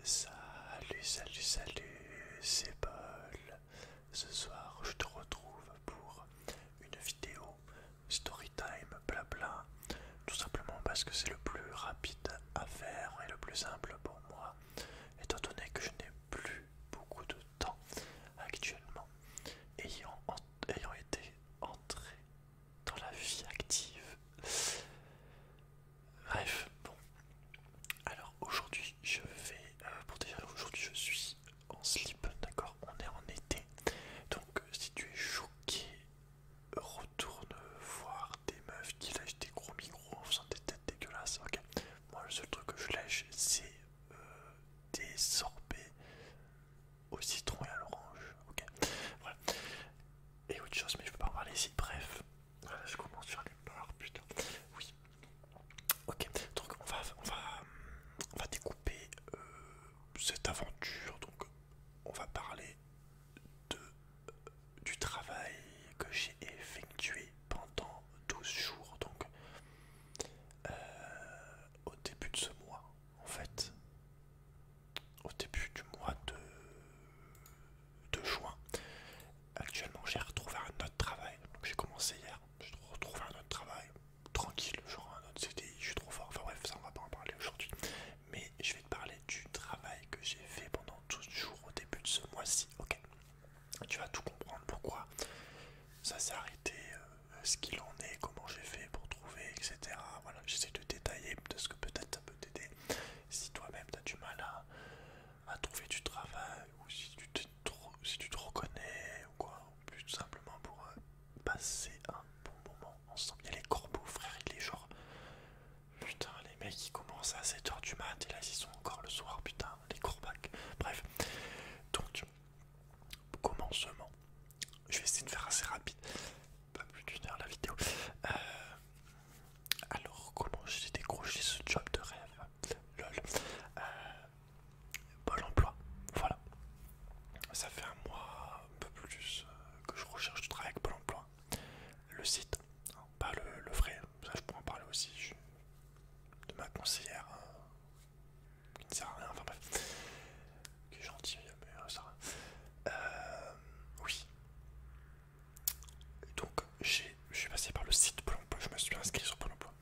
Salut, c'est Paul. Ce soir, je te retrouve pour une vidéo storytime blabla. Tout simplement parce que c'est le plus rapide à faire et le plus simple pour moi, étant donné que je n'ai plus beaucoup de temps actuellement, ayant été entré dans la vie active. Bref, bon. Alors aujourd'hui, pour dire aujourd'hui, je suis en slip, d'accord? On est en été. Donc, si tu es choqué, retourne voir des meufs qui lèchent des gros micros en faisant des têtes dégueulasses, ok? Moi, le seul truc que je lèche, c'est des sorbets au citron et à l'orange, ok? Voilà. Et autre chose, mais je peux pas en parler ici. Bref, voilà, je commence sur les barres, putain. Oui. Ok, donc on va découper cette aventure. Donc on va parler de, du travail que j'ai effectué pendant 12 jours. Donc au début de ce mois, en fait, au début du mois de juin, actuellement j'ai retrouvé un autre travail. Donc j'ai commencé hier, j'ai retrouvé un autre travail tranquille, genre un autre CDI, je suis trop fort. Enfin bref, ça on va pas en parler aujourd'hui. Mais je vais te parler du travail que j'ai fait pendant 12 jours au début de ce mois-ci, ok? Tu vas tout comprendre pourquoi ça s'est arrêté, ce qu'il en est, comment j'ai fait pour trouver, etc. Voilà, j'essaie de détailler parce que peut-être ça peut t'aider si toi-même tu as du mal à trouver du travail ou si tu te reconnais ou quoi, ou plus tout simplement pour passer un bon moment ensemble. Il y a les corbeaux, frère, il est genre putain, les mecs ils commencent à 7h du mat et là ils sont encore le soir, putain, les courbacs. Bref, donc, commencement. Je vais essayer de faire assez rapide, pas plus d'une heure la vidéo. Alors, comment j'ai décroché ce job de rêve? Lol. Pôle emploi, voilà. Ça fait un mois, un peu plus, que je recherche du travail avec Pôle emploi. Le site, hein, pas le vrai, ça je pourrais en parler aussi. De ma conseillère qui ne sert à rien, enfin bref, qui est gentille, mais ça. Oui. Donc je suis passé par le site Pôle emploi, je me suis inscrit sur Pôle emploi.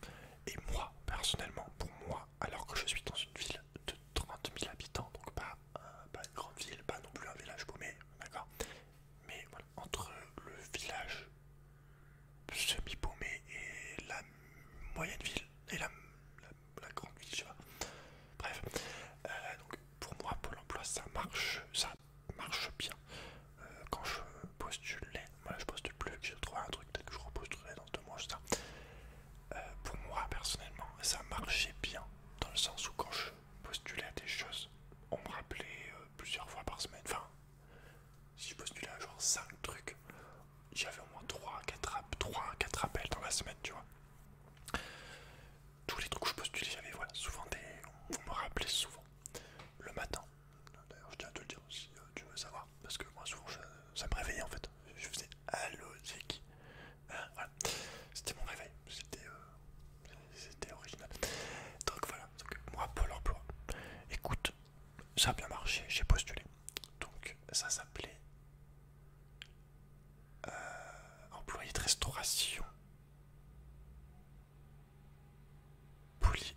Et moi, personnellement, pour moi, alors que je suis dans une ville de 30 000 habitants, donc pas une grande ville, pas non plus un village paumé, d'accord? Mais voilà, entre le village semi-paumé et la moyenne ville et la grande ville, je sais pas. Bref, donc pour moi, Pôle emploi, ça marche bien. Quand je postulais, moi je postule plus, que j'ai trouvé un truc, peut-être que je repostulerai dans 2 mois, je sais pas. Pour moi personnellement, ça marchait bien, dans le sens où quand je postulais à des choses, on me rappelait plusieurs fois par semaine. Enfin, si je postulais à genre 5 trucs, j'avais au moins 3 4 appels dans la semaine, tu vois. Tous les trucs que je postulais, j'avais voilà, souvent on me rappelait souvent. Le matin, d'ailleurs je tiens à te le dire si tu veux savoir, parce que moi souvent ça me réveillait en fait. Je faisais allô, c'est qui? Voilà. C'était mon réveil, c'était original. Donc voilà, donc, moi Pôle emploi, écoute, ça a bien marché, j'ai postulé. Donc ça s'appelait employé de restauration poly,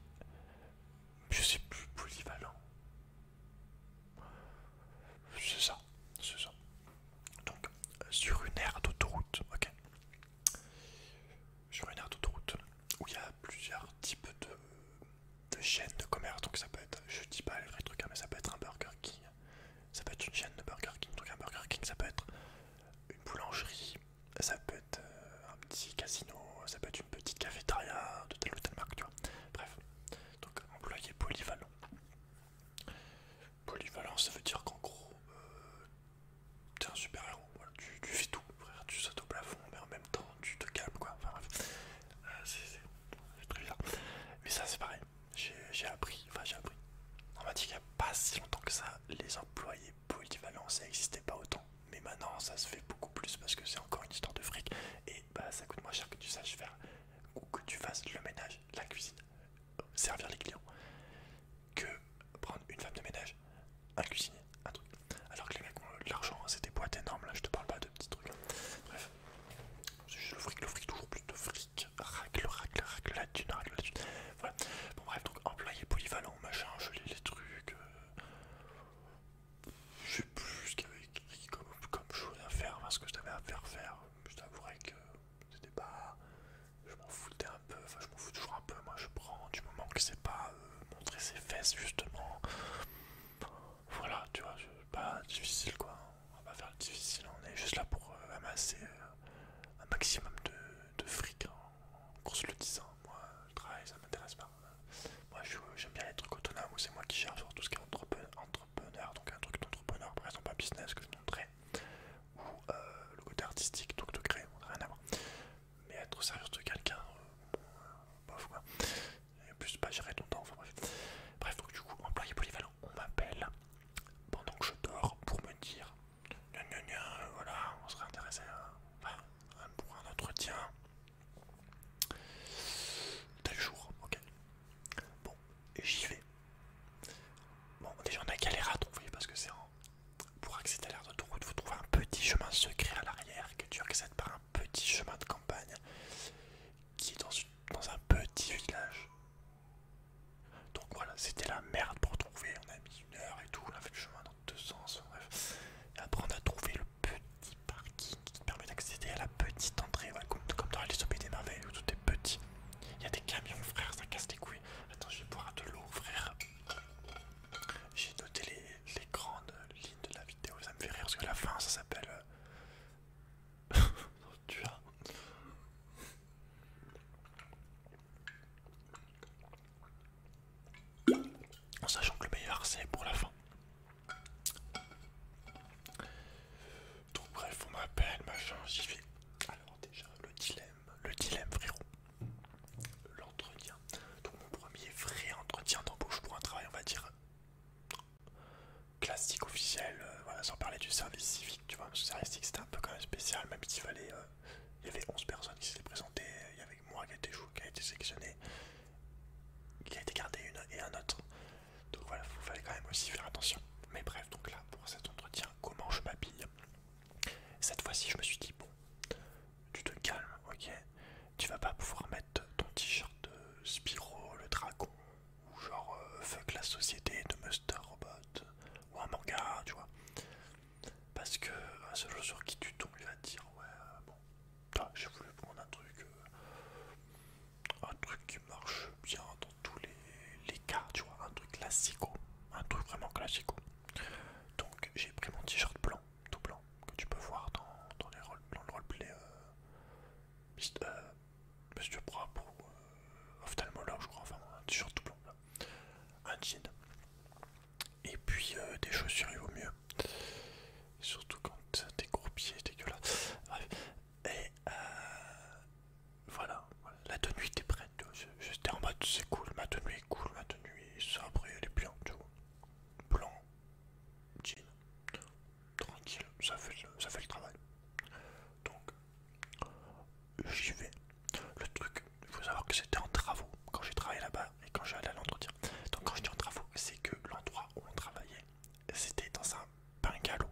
je sais plus, polyvalent. C'est ça. Donc sur une aire d'autoroute, ok. Sur une aire d'autoroute où il y a plusieurs types de chaînes de commerce. Donc ça peut être, je dis pas les vrais trucs, hein, mais ça peut être un Burger King, ça peut être une chaîne de Burger King. Donc un Burger King, ça peut être une boulangerie, ça peut être un petit des chaussures il vaut mieux. Surtout quand tes gros pieds dégueulasses. Bref. Et voilà, la tenue était prête. J'étais en mode c'est cool, ma tenue est cool, ma tenue est sobre et elle est bien, tu vois. Blanc, jean, tranquille, ça fait le travail. Donc j'y vais. Le truc, il faut savoir que j'étais en travaux quand j'ai travaillé là-bas et quand j'ai allé à l'entretien. Donc quand j'étais en travaux, c'est que l'endroit où on travaillait, c'était dans un bungalow.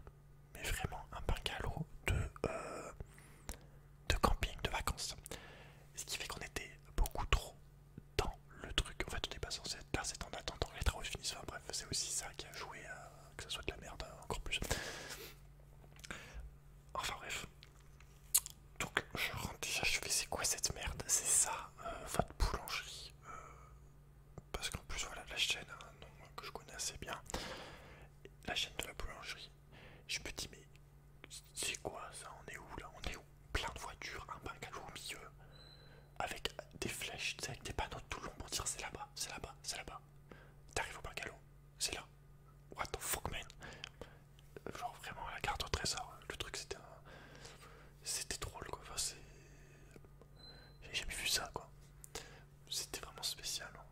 Mais vraiment un bungalow de camping, de vacances. Ce qui fait qu'on était beaucoup trop dans le truc. En fait, on n'est pas censé être là, c'est en attendant que les travaux se finissent. Enfin, bref, c'est aussi ça qui a joué à que ça soit de la merde encore plus. Enfin bref. Donc je rentre déjà, je fais c'est quoi cette merde? C'est ça, votre boulangerie. Parce qu'en plus voilà, la chaîne a un nom que je connais assez bien. La chaîne de la boulangerie. Je me dis mais c'est quoi ça? On est où là? On est où? Plein de voitures, un bungalow au milieu. Avec des flèches, tu sais, avec des panneaux tout le long pour dire c'est là-bas, c'est là-bas, c'est là-bas. T'arrives au bungalow, c'est là. What the fuck man? Genre vraiment la carte au trésor, le truc c'était drôle quoi, enfin c'est... J'ai jamais vu ça quoi. C'était vraiment spécial. Hein.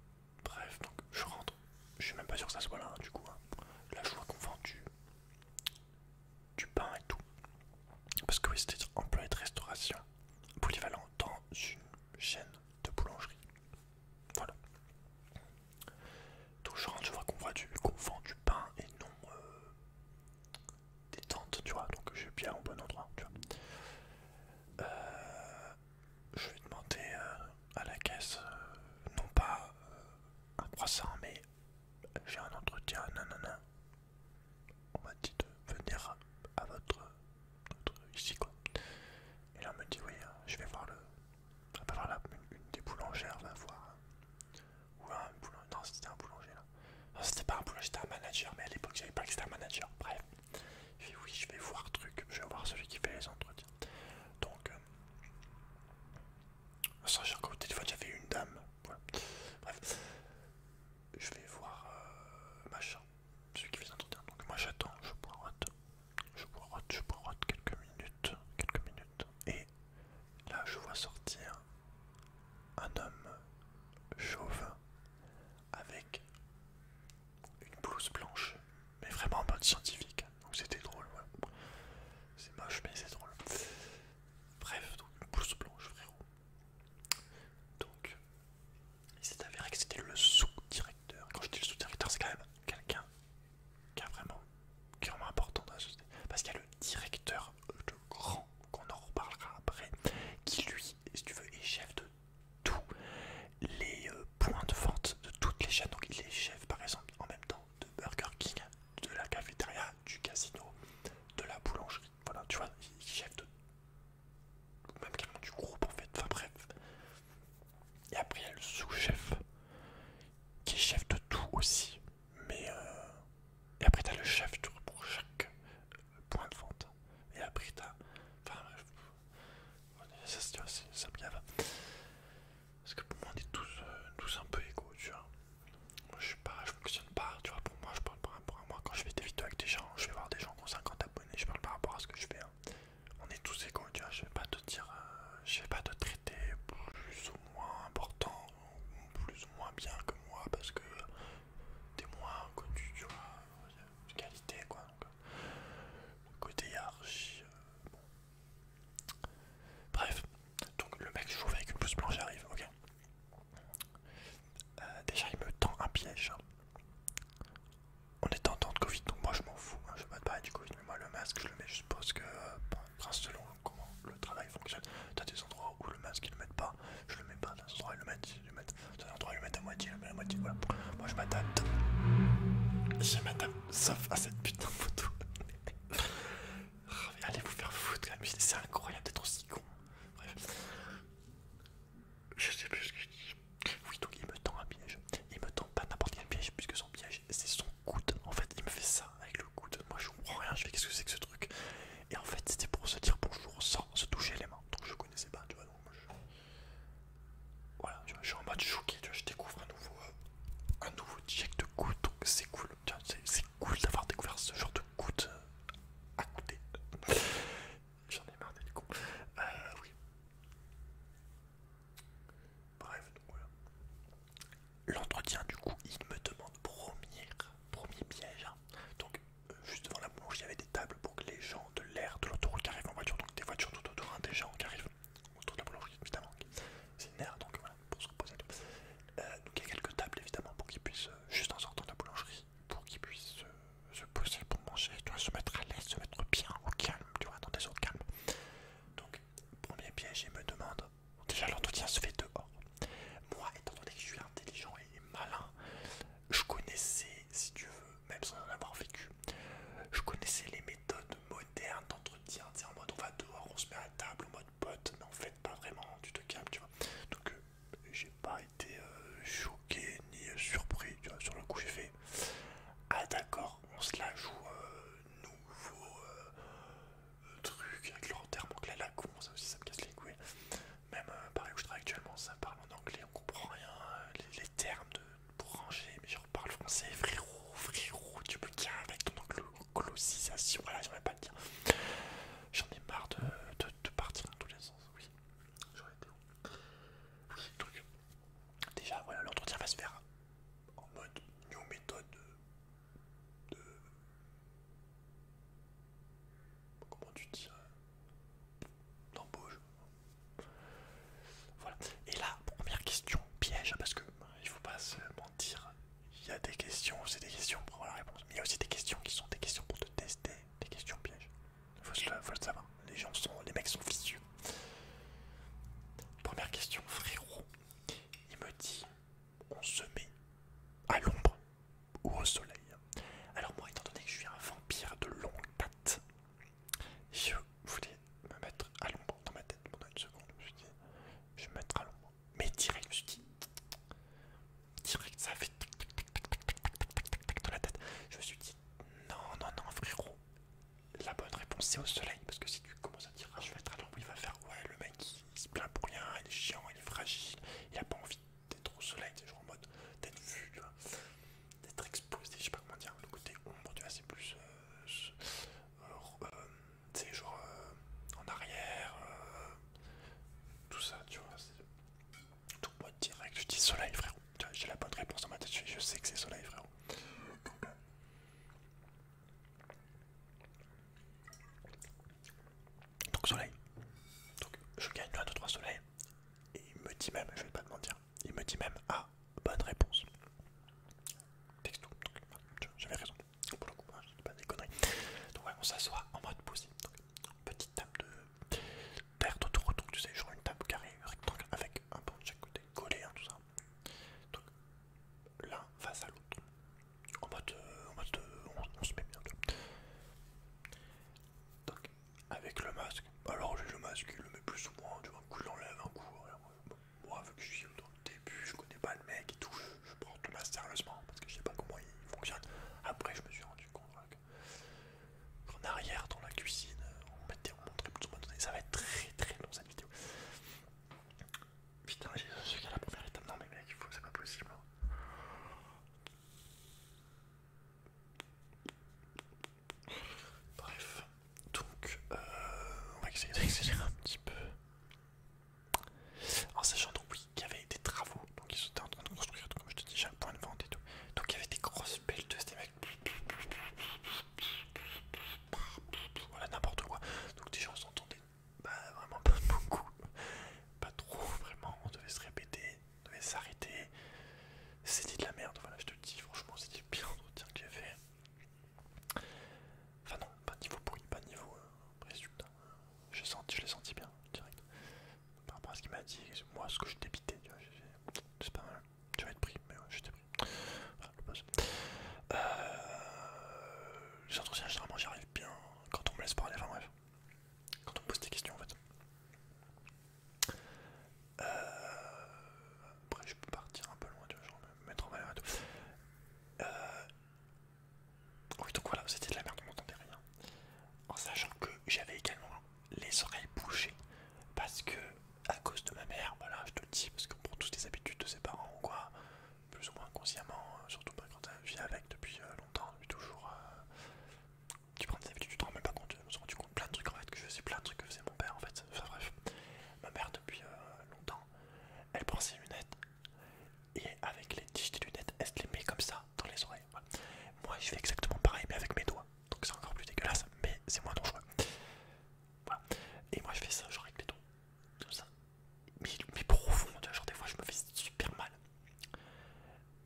Bref, donc je rentre, je suis même pas sûr que ça soit là hein, du coup. Hein. Là je vois qu'on vend du pain et tout. Parce que oui c'était employé de restauration polyvalent dans une chaîne de boulangerie. Voilà. Donc je rentre, je vois qu'on vend du pain et non des tentes, tu vois. Donc je suis bien au bon endroit, tu vois. Je vais demander à la caisse, non pas un croissant, mais j'ai un entretien, nanana. On m'a dit de venir à votre ici quoi. Et là on me dit oui, je vais voir une des boulangères, va voir. Ou un boulanger, non c'était un boulanger là. Non c'était pas un boulanger, c'était un manager, mais à l'époque j'avais pas que c'était un manager, bref. Je fais oui je vais voir truc, je vais voir celui qui fait les entretiens. Donc sans j'ai encore au téléphone, j'avais une dame. Voilà. Bref. Je vais voir machin, celui qui fait les entretiens. Donc moi j'attends, je poirote quelques minutes. Et là je vois sortir un homme chauve avec une blouse blanche, mais vraiment en mode scientifique. Donc c'était drôle, ouais. C'est moche mais c'est drôle. Bref, donc une blouse blanche frérot. Donc il s'est avéré que c'était le sous-directeur. Quand je dis le sous-directeur, c'est quand même quelqu'un qui est vraiment important dans la société. Parce qu'il y a le directeur, le grand, qu'on en reparlera après, qui lui, si tu veux, est chef de tous les points de vente de toutes les chaînes. Donc il est chef par exemple en même temps de Burger King, de la cafétéria, du casino, de la boulangerie. Voilà, tu vois, il est chef de même carrément du groupe en fait. Enfin bref. Et après il y a le sous-chef qui est chef de tout aussi. Mais et après t'as le chef pour chaque point de vente. Et après t'as... Enfin bref. Ça, tu vois, ça me gave. Parce que pour moi on est tous un peu égaux, tu vois. Moi je fonctionne pas, tu vois, pour moi je parle par rapport à moi. Quand je fais des vidéos avec des gens, je vais voir des gens qui ont 50 abonnés, je parle par rapport à ce que je fais. Hein. On est tous égaux, tu vois, je vais pas te dire... je vais pas te traiter plus ou moins important, ou plus ou moins bien que moi, parce que t'es moins connu, tu vois, de qualité quoi. Donc, côté hiérarchie, bon. Bref, donc le mec chauve avec une blouse blanche arrive, ok. Déjà il me tend un piège. On est en temps de Covid, donc moi je m'en fous, hein, je vais pas te parler du Covid, mais moi le masque je le mets juste parce que, selon comment le travail fonctionne, t'as des endroits où le masque ils le mettent pas, je le mets pas, t'as des endroits où ils le mettent, t'as des endroits où ils le mettent à moitié, je le mets à moitié, voilà. Moi je m'adapte, sauf à cette putain de photo. Oh, mais allez vous faire foutre, c'est incroyable d'être aussi con. Bref. Je sais plus ce que je dis. Oui, donc il me tend un piège. Il me tend pas n'importe quel piège, puisque son piège, c'est son coude. En fait, il me fait ça avec le coude. Moi, je comprends rien. Je fais qu'est-ce que c'est que ce truc? Et en fait, c'était pour se dire bonjour sans se toucher les mains. Donc, je connaissais pas, tu vois. Donc, moi, voilà, tu vois, je suis en mode choqué. Tu vois, je découvre un nouveau check de coude. Donc, c'est cool. C'est cool d'avoir c'est au soleil, parce que si tu commences à dire ah, je vais être à l'ombre, il va faire ouais, le mec il se plaint pour rien, il est chiant, il est fragile, il a pas envie d'être au soleil, c'est genre en mode d'être vu, tu vois, d'être exposé, je sais pas comment dire, le côté ombre, tu vois, c'est plus c'est genre en arrière, tout ça, tu vois, c'est tout moi direct, je dis soleil frérot, j'ai la bonne réponse dans ma tête, je sais que c'est soleil frérot. Donc soleil, donc je gagne 1, 2, 3 soleils, et il me dit même, je vais pas te mentir, il me dit même ah, bonne réponse. Texto, donc j'avais raison, pour le coup, je dis pas des conneries. Donc ouais, on s'assoit en mode posé, donc petite table de terre d'autoroute, donc tu sais, genre une table carrée, rectangle, avec un banc de chaque côté, collé, hein, tout ça. Donc l'un face à l'autre, on se met bien. Donc avec le masque, alors j'ai le masque, il le met plus ou moins, tu vois, un coup je l'enlève, un coup, moi vu que je suis dans le début, je connais pas le mec et tout, je prends le masque sérieusement, parce que je sais pas comment il fonctionne. Après je me suis rendu compte qu'en arrière dans la cuisine, on montrait plus ou moins, ça va être très très long cette vidéo. Putain, j'ai qu'à la première étape, non mais mec, c'est pas possible. Bref, donc on va essayer d'accélérer un petit peu. En sachant donc oui qu'il y avait des travaux, donc ils étaient en train de construire, comme je te dis, j'ai un point de vente et tout. Donc il y avait des grosses pelleteuses, des mecs. Voilà, n'importe quoi. Donc des gens s'entendaient vraiment pas beaucoup. Pas trop, vraiment. On devait se répéter, on devait s'arrêter. C'était de la merde, voilà, je te le dis, franchement, c'était le pire entretien que j'ai fait. Enfin non, pas niveau bruit, pas niveau résultat. Je l'ai senti bien, direct. Par rapport à ce qu'il m'a dit, moi, ce que je débitais, c'est pas mal. Tu vas être pris, mais ouais, j'étais pris. Voilà, le boss. Les entretiens, généralement, j'y arrive bien quand on me laisse parler, enfin bref. Quand on me pose des questions, en fait. Après, je peux partir un peu loin, tu vois, genre me mettre en valeur et tout. Oui, donc voilà, c'était de la merde, on m'entendait rien. En sachant que j'avais également les oreilles bouchées. Parce que, à cause de ma mère, voilà, je te le dis, parce qu'on prend tous des habitudes de ses parents ou quoi, plus ou moins inconsciemment, surtout pas quand tu vis avec depuis longtemps, depuis toujours. Tu prends des habitudes, tu te rends même pas compte. Je me suis rendu compte plein de trucs en fait, que je faisais plein de trucs que faisait mon père en fait. Enfin bref, ma mère depuis longtemps, elle prend ses lunettes et avec les tiges des lunettes, elle se les met comme ça dans les oreilles. Voilà. Moi, je fais exactement pareil, mais avec mes doigts. Donc c'est encore plus dégueulasse, mais c'est moins dangereux. Voilà. Et moi, je fais ça, genre avec les doigts, comme ça. Mais profond, genre des fois, je me fais super mal.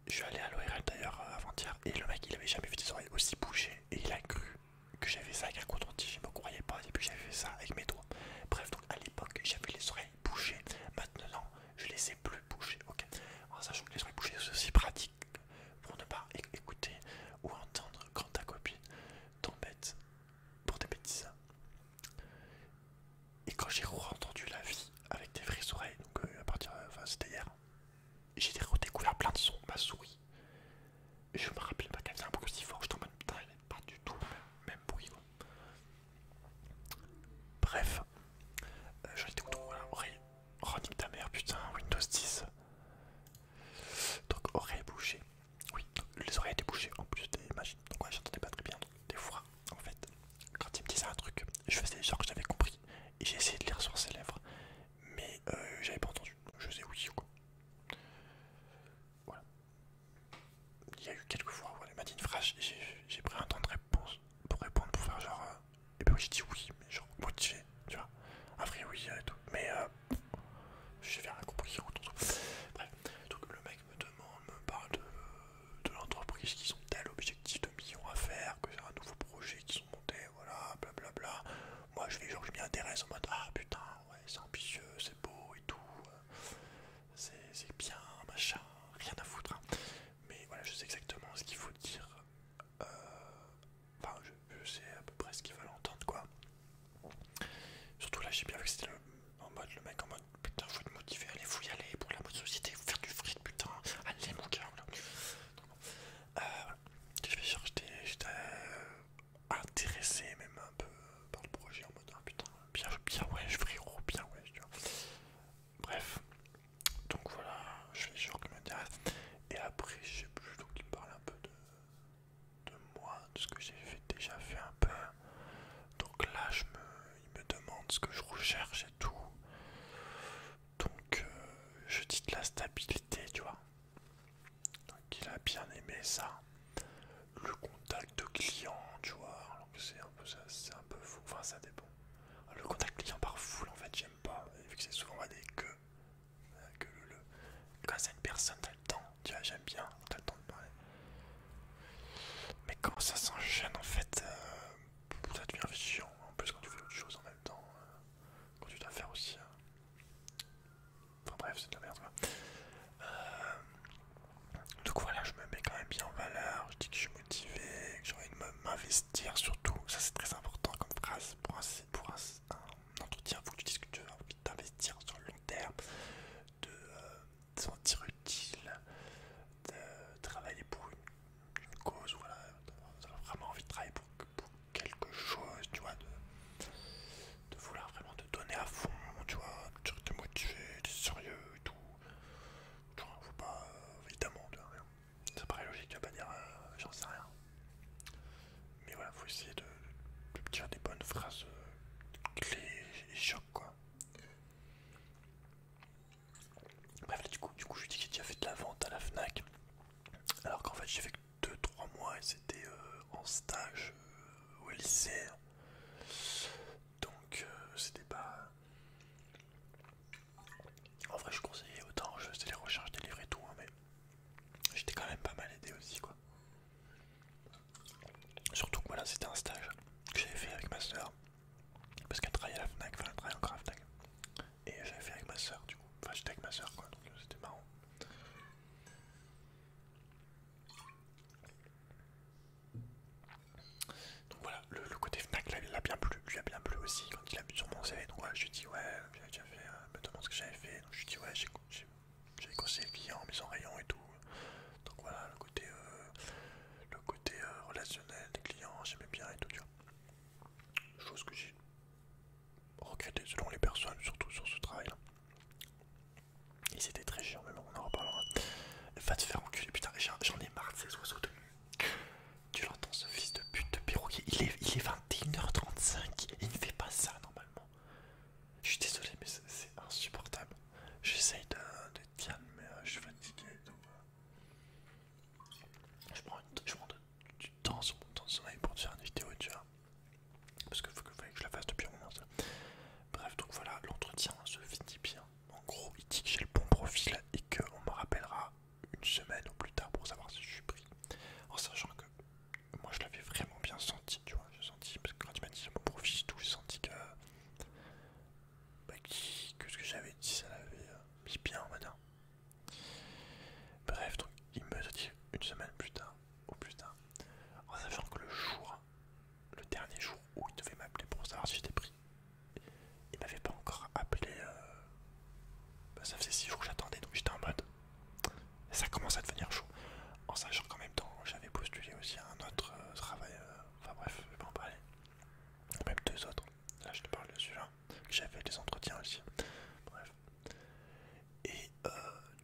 Je suis allé à l'ORL d'ailleurs avant-hier et le mec, il avait jamais vu des oreilles aussi bouchées et il a cru que j'avais ça avec un coton-tige. Il me croyait pas au début, j'avais fait ça avec mes doigts. Bref, donc à l'époque, j'avais les oreilles bouchées. Maintenant, je les ai plus bouchées. Ok. En sachant que les oreilles bouchées, c'est aussi pratique pour ne pas écouter ou entendre quand ta copine t'embête pour des bêtises. Et quand j'ai re-entendu la vie avec des vraies oreilles, donc à partir, enfin c'était hier, j'ai redécouvert plein de sons. Ma souris, je me rappelais pas qu'elle faisait un bruit aussi fort. Je t'en mode putain, elle n'est pas du tout le même bruit quoi. Bref, j'en étais où donc voilà, oreille. Oh nique ta mère, putain, Windows 10. Donc oreille bouchée. Oui, les oreilles étaient bouchées en plus des machines. Donc ouais, j'entendais pas très bien. Donc, des fois, en fait, quand il me disait un truc, je faisais genre que j'avais compris. Et j'ai essayé de lire sur ses lèvres. Mais j'avais pas entendu. Donc, je faisais oui quoi. Voilà. Il y a eu quelques fois où elle m'a dit une phrase, j'ai pris un temps de réponse pour répondre, pour faire genre. Et puis j'ai dit oui, mais genre motivé, tu vois. Après oui et tout. Mais j'ai rien compris. Bref, donc le mec me demande, me parle de l'entreprise, qu'ils ont tel objectif de millions à faire, que c'est un nouveau projet qu'ils ont monté, voilà, blablabla. Moi je m'y intéresse en mode ah putain, ouais, c'est ambitieux, c'est beau et tout. C'est bien, machin, rien à foutre. Hein. Mais voilà, je sais exactement ce qu'il faut dire. Enfin, je sais à peu près ce qu'ils veulent entendre, quoi. Surtout là, j'ai bien vu que c'était en mode, le mec en mode putain, faut te motiver, allez, faut y aller pour la mode société, faut faire du fric, putain, allez, mon gars. Voilà. Je vais genre, j'étais intéressé, même un peu par le ce que je recherche et tout. Donc je dis de la stabilité, tu vois. Donc il a bien aimé ça. Le contact de client, tu vois. Alors que c'est un peu ça, c'est un peu fou. Enfin ça dépend. Le contact client par foule en fait j'aime pas. Vu que c'est souvent des que quand c'est une personne t'as le temps, tu vois j'aime bien, t'as le temps de parler. Mais quand ça s'enchaîne en fait, ça devient chiant. En plus quand tu fais autre chose en même temps, quand tu dois faire aussi. Enfin bref, c'est de la merde quoi. Donc voilà, je me mets quand même bien en valeur, je dis que je suis motivé, que j'ai envie de m'investir surtout. Ça c'est très important comme phrase pour un entretien. Il faut que tu dises que tu as envie de t'investir sur le long terme, de te sentir utile, de travailler pour une cause, voilà, d'avoir vraiment envie de travailler pour quelque chose, tu vois, de vouloir vraiment te donner à fond, tu vois, de te motiver, d'être sérieux et tout. Tu vois, faut pas, évidemment, tu vois, ça paraît logique, tu vas pas dire j'en sais rien. Mais voilà, faut essayer de dire des bonnes phrases clés et chocs, quoi. Bref, là, du coup, je lui dis que j'ai déjà fait de la vente à la Fnac. Alors qu'en fait, j'ai fait que 2-3 mois et c'était en stage au lycée. Donc, c'était pas. En vrai, je conseillais autant, je faisais les recherches des livres et tout, hein, mais j'étais quand même pas mal aidé aussi, quoi. Surtout que voilà, c'était un stage que j'avais fait avec ma soeur. Parce qu'elle travaillait à la Fnac, enfin, elle travaille encore à la Fnac. Et j'avais fait avec ma soeur, du coup. Enfin, j'étais avec ma soeur, quoi, donc c'était marrant. Donc voilà, le côté Fnac là, il a bien plu, lui a bien plu aussi quand il a vu sur mon CV. Donc voilà, je lui dis ouais, j'avais déjà fait, me demande ce que j'avais fait. Donc je lui dis ouais, j'avais conseillé le client, mis en rayon et tout. Donc voilà, le côté relationnel des clients, j'aimais bien et tout, tu vois. Chose que j'ai regretté selon les personnes, surtout sur ce travail-là. Et c'était très chiant, mais bon, on en reparlera. Va te faire enculer, putain, j'en ai marre de ces oiseaux de nuit. Tu l'entends, ce fils de pute de perroquet, il est 21h35, il ne fait pas ça normalement. Je suis désolé, mais c'est insupportable. J'essaye d'être calme, mais je suis fatigué et tout. Je prends du temps sur mon temps de sommeil pour te faire une vidéo, tu vois. Parce qu'il fallait que je la fasse depuis un moment, ça. Bref, donc voilà, l'entretien se finit bien. En gros, il dit que j'ai le bon profil et qu'on me rappellera une semaine ou plus tard pour savoir si je suis pris. En sachant que moi je l'avais vraiment bien senti, tu vois. J'ai senti, parce que quand il m'a dit mon profil et tout, j'ai senti que, que ce que j'avais dit, ça l'avait mis bien, on va dire. Bref, donc il me dit une semaine plus tard, au plus tard, en sachant que le dernier jour où il devait m'appeler pour savoir si j'étais pris, il m'avait pas encore appelé. Ça faisait 6 jours que j'attendais, donc j'étais en mode. Ça commence à devenir chaud. En sachant qu'en même temps, j'avais postulé aussi à un autre travail. Enfin bref, je vais pas en parler. Même 2 autres. Là, je te parle de celui-là. J'avais fait des entretiens aussi. Bref. Et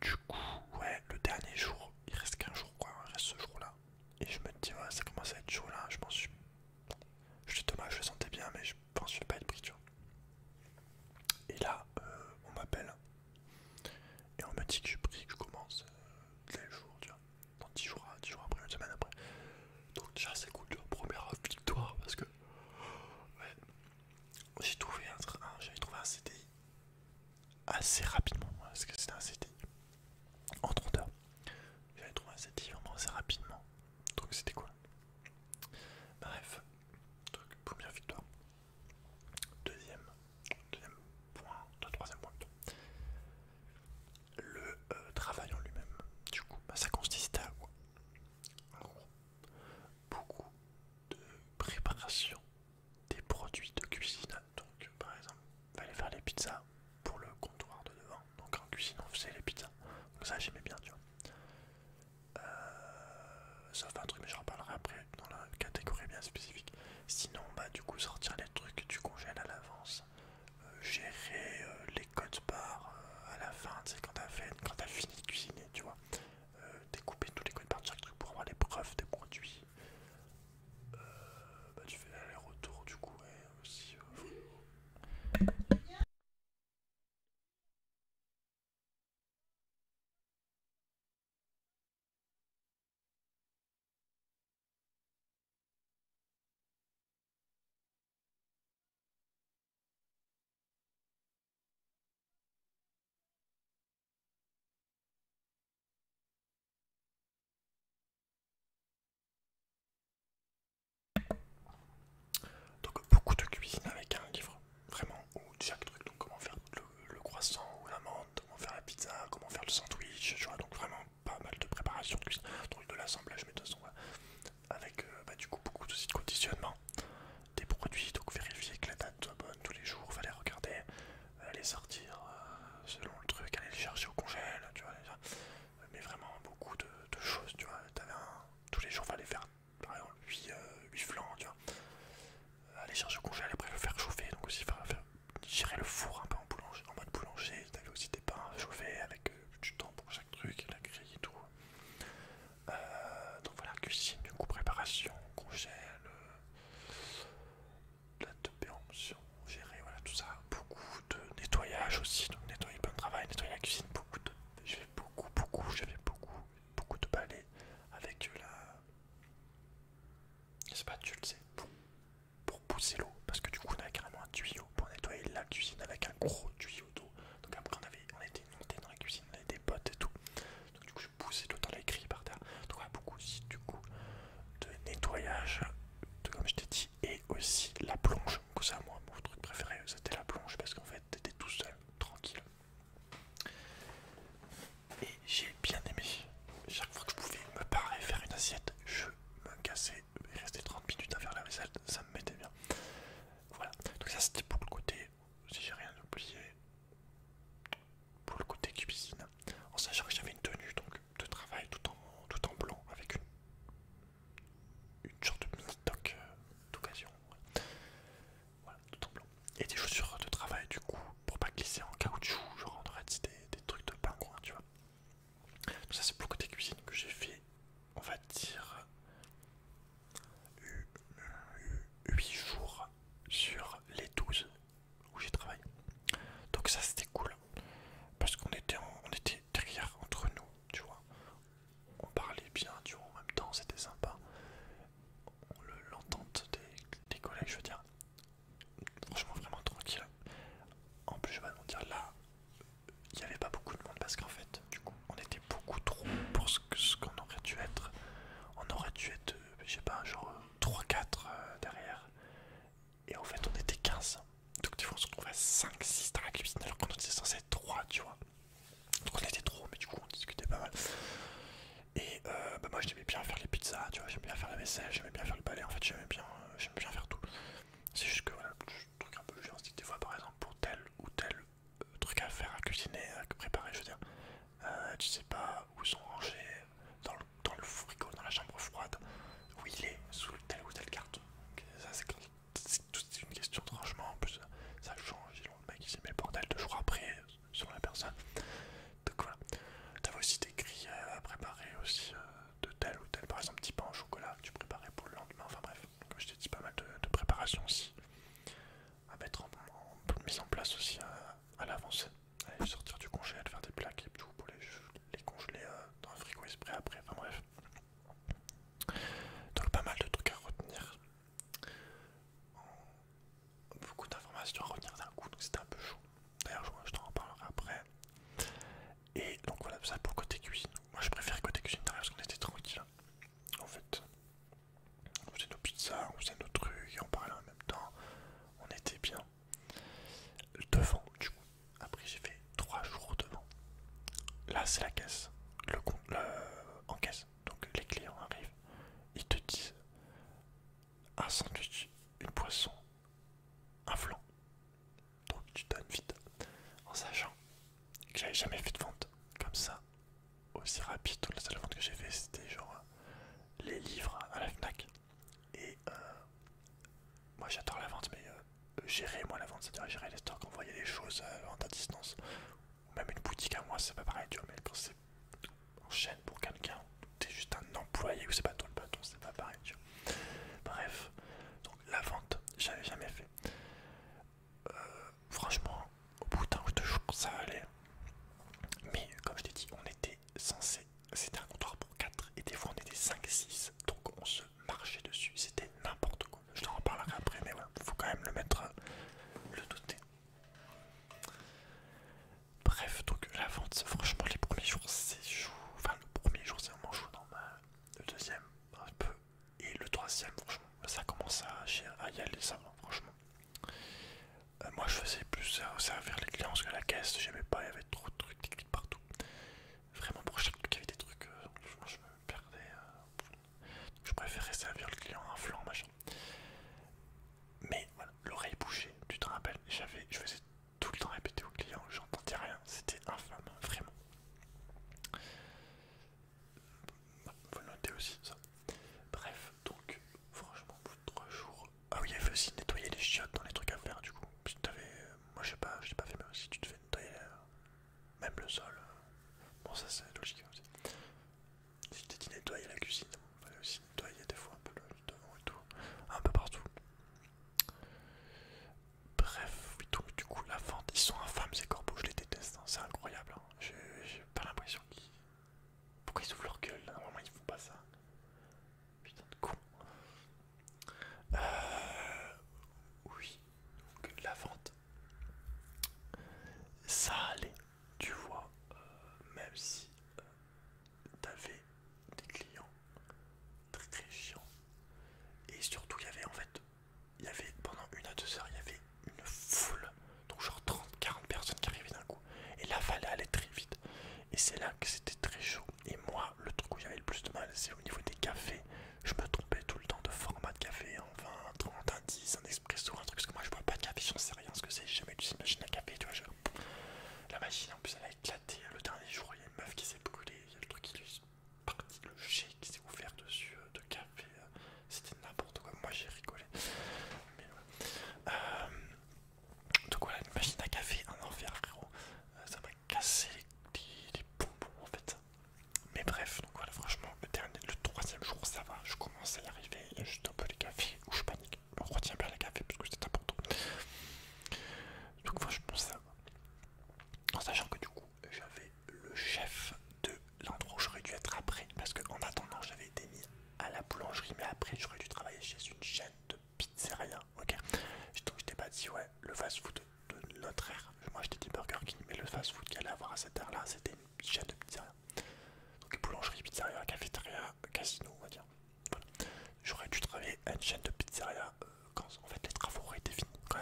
du coup, ouais, le dernier jour, il reste qu'un jour, quoi. Il reste ce jour-là. Et je me dis, ouais, ça commence à être chaud là. Je pense que je suis dommage, je le sentais bien, mais je pense que je vais pas être pris, tu vois. Et là, on m'appelle. Et on me dit que je suis pris, que je commence tel jour, tu vois. Dans 10 jours, 10 jours après, une semaine après. Donc déjà c'est cool, tu vois, première victoire parce que ouais, j'avais trouvé un CDI assez rapidement, parce que c'était un CDI en 30 heures. J'avais trouvé un CDI vraiment assez rapidement, donc c'était cool. Bref, donc première victoire. Deuxième point, troisième point plutôt. Le travail en lui-même, du coup, ça consistait à quoi? En gros, beaucoup de préparation des produits de cuisine. Donc par exemple, il fallait faire les pizzas pour le comptoir de devant. sais pas, tu le sais, pour pousser l'eau, parce que du coup on avait carrément un tuyau pour nettoyer la cuisine avec un gros tuyau d'eau. Donc après on était monté dans la cuisine, on avait des potes et tout. Donc du coup je poussais l'eau dans les grilles par terre. Donc on a beaucoup aussi du coup de nettoyage, comme je t'ai dit, et aussi la plonge. Donc ça moi mon truc préféré c'était la plonge parce qu'en fait t'étais tout seul, tranquille. Et j'ai bien aimé. Chaque fois que je pouvais me parer, faire une assiette, je me cassais et restais 30 minutes à faire la vaisselle, ça me mettait bien. Voilà, donc ça c'était pour le côté, si j'ai rien oublié, pour le côté cuisine. En sachant que j'avais une tenue donc de travail tout en blanc avec une sorte de mini toque d'occasion. Voilà, tout en blanc. Et des chaussures de travail du coup, pour pas glisser en caoutchouc, genre on aurait dit des trucs de pingouin, tu vois. Donc ça c'est pour le côté cuisine que j'ai fait, on va dire, 8 jours sur les 12 où j'ai travaillé. Donc ça c'était cool, parce on était derrière entre nous, tu vois. On parlait bien, tu vois, en même temps c'était sympa. L'entente des collègues, je veux dire, franchement vraiment tranquille. En plus je vais vous dire là, il n'y avait pas beaucoup de monde parce qu'en fait, du coup, on était beaucoup trop pour ce qu'on aurait dû être. On aurait dû être, je sais pas, genre 3-4 derrière. Et en fait, on était 15. Donc des fois, on se retrouve à 5-6 dans la cuisine alors qu'on était censé être 3, tu vois. Donc on était trop, mais du coup, on discutait pas mal. Et bah moi, j'aimais bien faire les pizzas, tu vois, j'aimais bien faire la vaisselle, j'aimais bien faire le balai. En fait, j'aimais bien faire tout. C'est juste que voilà, le truc un peu chiant, c'est que des fois, par exemple, pour tel ou tel truc à faire, à cuisiner, à préparer, je veux dire, tu sais pas où sont rangés dans le frigo, dans la chambre froide, où il est, sous tel ou tel carton. Donc, ça, c'est une question de rangement. En plus, ça change. Le mec il s'y met le bordel 2 jours après, selon la personne. Donc voilà. T'avais aussi des grilles à préparer aussi de tel ou tel, par exemple, petit pain au chocolat que tu préparais pour le lendemain. Enfin bref, comme je t'ai dit, pas mal de préparation aussi à mettre en mise en place aussi à l'avance. Aller sortir du congélateur, faire des plaques et tout pour les congeler dans un frigo exprès après. Enfin bref. Donc pas mal de trucs à retenir. Beaucoup d'informations à retenir d'un coup, donc c'était un peu chaud. D'ailleurs je t'en reparlerai après. Et donc voilà, ça pour côté cuisine. Moi je préfère côté cuisine derrière parce qu'on était tranquille. En fait, on faisait nos pizzas, on faisait nos trucs et on parlait en même temps. On était bien. Devant, du coup. Après j'ai fait 3 jours devant. Là c'est la caisse. En caisse. Donc les clients arrivent. Ils te disent un sandwich, une poisson, un flan. Donc tu donnes vite. En sachant que j'avais jamais fait de vente comme ça aussi rapide. La seule vente que j'ai fait c'était genre les livres à la FNAC. Et moi j'adore la vente, mais gérer moi la vente, c'est-à-dire gérer les stocks, envoyer les choses à vente à distance. Ou même une boutique à moi, c'est pas pareil, tu vois, mais quand c'est en chaîne pour quelqu'un, t'es juste un employé ou c'est pas toi le patron, c'est pas pareil, tu vois. Bref, donc la vente, j'avais jamais fait. Franchement, au bout d'un ou 2 jours, ça allait. Mais comme je t'ai dit, on était censé. C'était un comptoir pour 4 et des fois on était 5-6. Donc on se marchait dessus. C'était n'importe quoi. Je t'en reparlerai après, mais voilà, faut quand même le mettre, le noter. Bref, donc la vente, franchement, les premiers jours c'est chaud. Enfin, le premier jour c'est vraiment chaud, normal. Le deuxième, un peu. Et le troisième, franchement, ça commence à y aller, ça va, franchement. Moi je faisais plus servir les clients parce que la caisse j'aimais pas, il y avait trop de trucs techniques partout. Vraiment pour chaque truc il y avait des trucs, franchement je me perdais. Donc je préférais servir le client un flan machin. Mais voilà, l'oreille bouchée, tu te rappelles, je faisais tout le temps répéter au client, j'entendais rien, c'était infâme, vraiment. Faut le noter aussi ça. Bref, donc franchement au bout de 3 jours. Ah oui, il y avait aussi nettoyer les chiottes dans les trucs à faire du coup. Moi je sais pas, je l'ai pas fait, mais aussi tu devais nettoyer même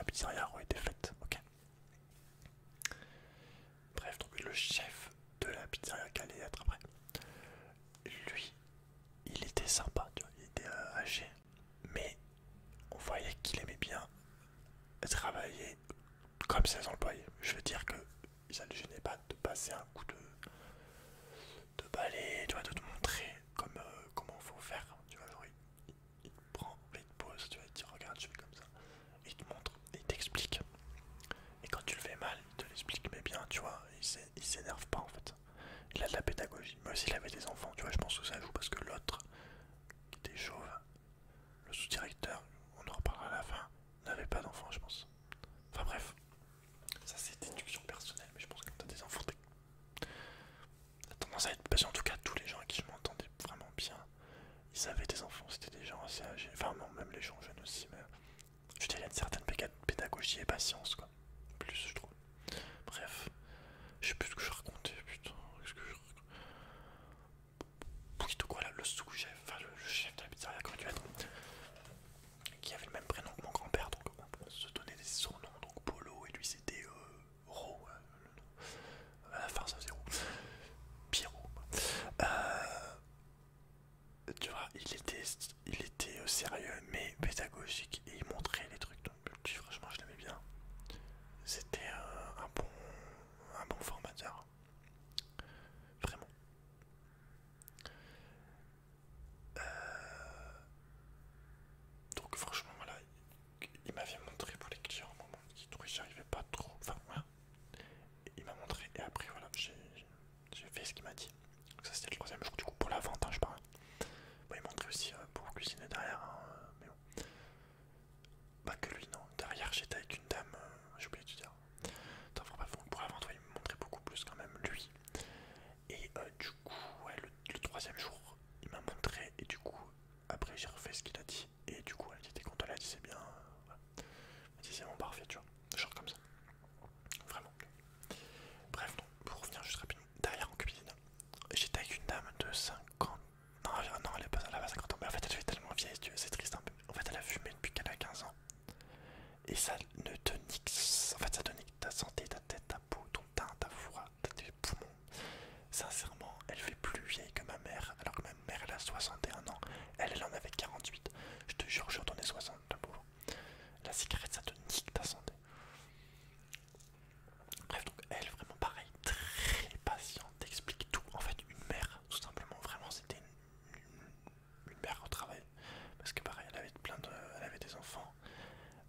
pizzeria aurait été faite, ok. Bref, donc le chef de la pizzeria qui allait être après, lui, il était sympa, tu vois, il était âgé, mais on voyait qu'il aimait bien travailler comme ses employés. Je veux dire que ça ne le gênait pas de passer un coup de balai, tu vois, de te montrer comme, comment faut faire, tu vois, genre il te prend, il te pose, tu vois, il te dit regarde, je fais comme ça, il te montre, il t'explique. Et quand tu le fais mal, il te l'explique, mais bien, tu vois, il s'énerve pas en fait. Il a de la pédagogie, mais aussi il avait des enfants, tu vois, je pense que ça joue parce que l'autre, qui était chauve, le sous-directeur, on en reparlera à la fin, n'avait pas d'enfants, je pense. Enfin bref, ça c'est déduction personnelle, mais je pense que quand t'as des enfants, t'as tendance à être. Parce en tout cas, tous les gens à qui je m'entendais vraiment bien, ils avaient des enfants, c'était des gens assez âgés. Enfin, non, même les gens jeunes aussi, mais je dirais une certaine pédagogie et patience, quoi. Plus, je trouve. Bref, je sais plus ce que je racontais, putain. Qu'est-ce que je raconte. Oui, donc voilà, le sous-chef, enfin le chef de la pizzeria, comment tu être, qui avait le même prénom que mon grand-père, donc on se donnait des surnoms, donc Polo, et lui c'était Ro, le nom. À la fin, ça faisait Ro. Pierrot. Tu vois, il était sérieux mais pédagogique et il montrait les trucs. Donc, puis, franchement, je l'aimais bien. C'était un bon formateur. Vraiment. Donc, franchement, voilà. Il m'avait montré pour l'écrire un moment qui trouvait que j'y arrivais pas trop. Enfin, voilà. Il m'a montré et après, voilà, j'ai fait ce qu'il m'a dit. Donc, ça, c'était le troisième jour, du coup, pour la vente, hein, je parle. Bon, il montrait aussi pour cuisiner derrière, hein, mais bon. Pas que lui, non. Derrière, j'étais avec une dame, j'ai oublié de te dire. Attends, pour la vente, ouais, il me montrait beaucoup plus quand même, lui. Et du coup, ouais, le troisième jour, il m'a montré, et du coup, après, j'ai refait ce qu'il a dit. Et du coup, elle était contente, elle a dit c'est bien. Voilà. Elle dit c'est bon, parfait, tu vois. Genre comme ça. Vraiment. Bref, donc, pour revenir juste rapidement, derrière en cuisine, j'étais avec une dame de 50. Non, non elle a pas 50 ans, mais en fait, elle devait tellement vieille, c'est triste un peu. En fait, elle a fumé depuis qu'elle a 15 ans. Et ça ne te nique, en fait ça te nique ta santé, ta tête, ta peau, ton teint, ta voix, tes poumons. Sincèrement, elle fait plus vieille que ma mère, alors que ma mère elle a 61 ans, elle en avait 48. Je te jure, je retournais 60, la pauvre. La cigarette ça te nique ta santé. Bref, donc elle vraiment pareil, très patiente, t'explique tout. En fait, une mère, tout simplement, vraiment c'était une mère au travail. Parce que pareil, elle avait des enfants,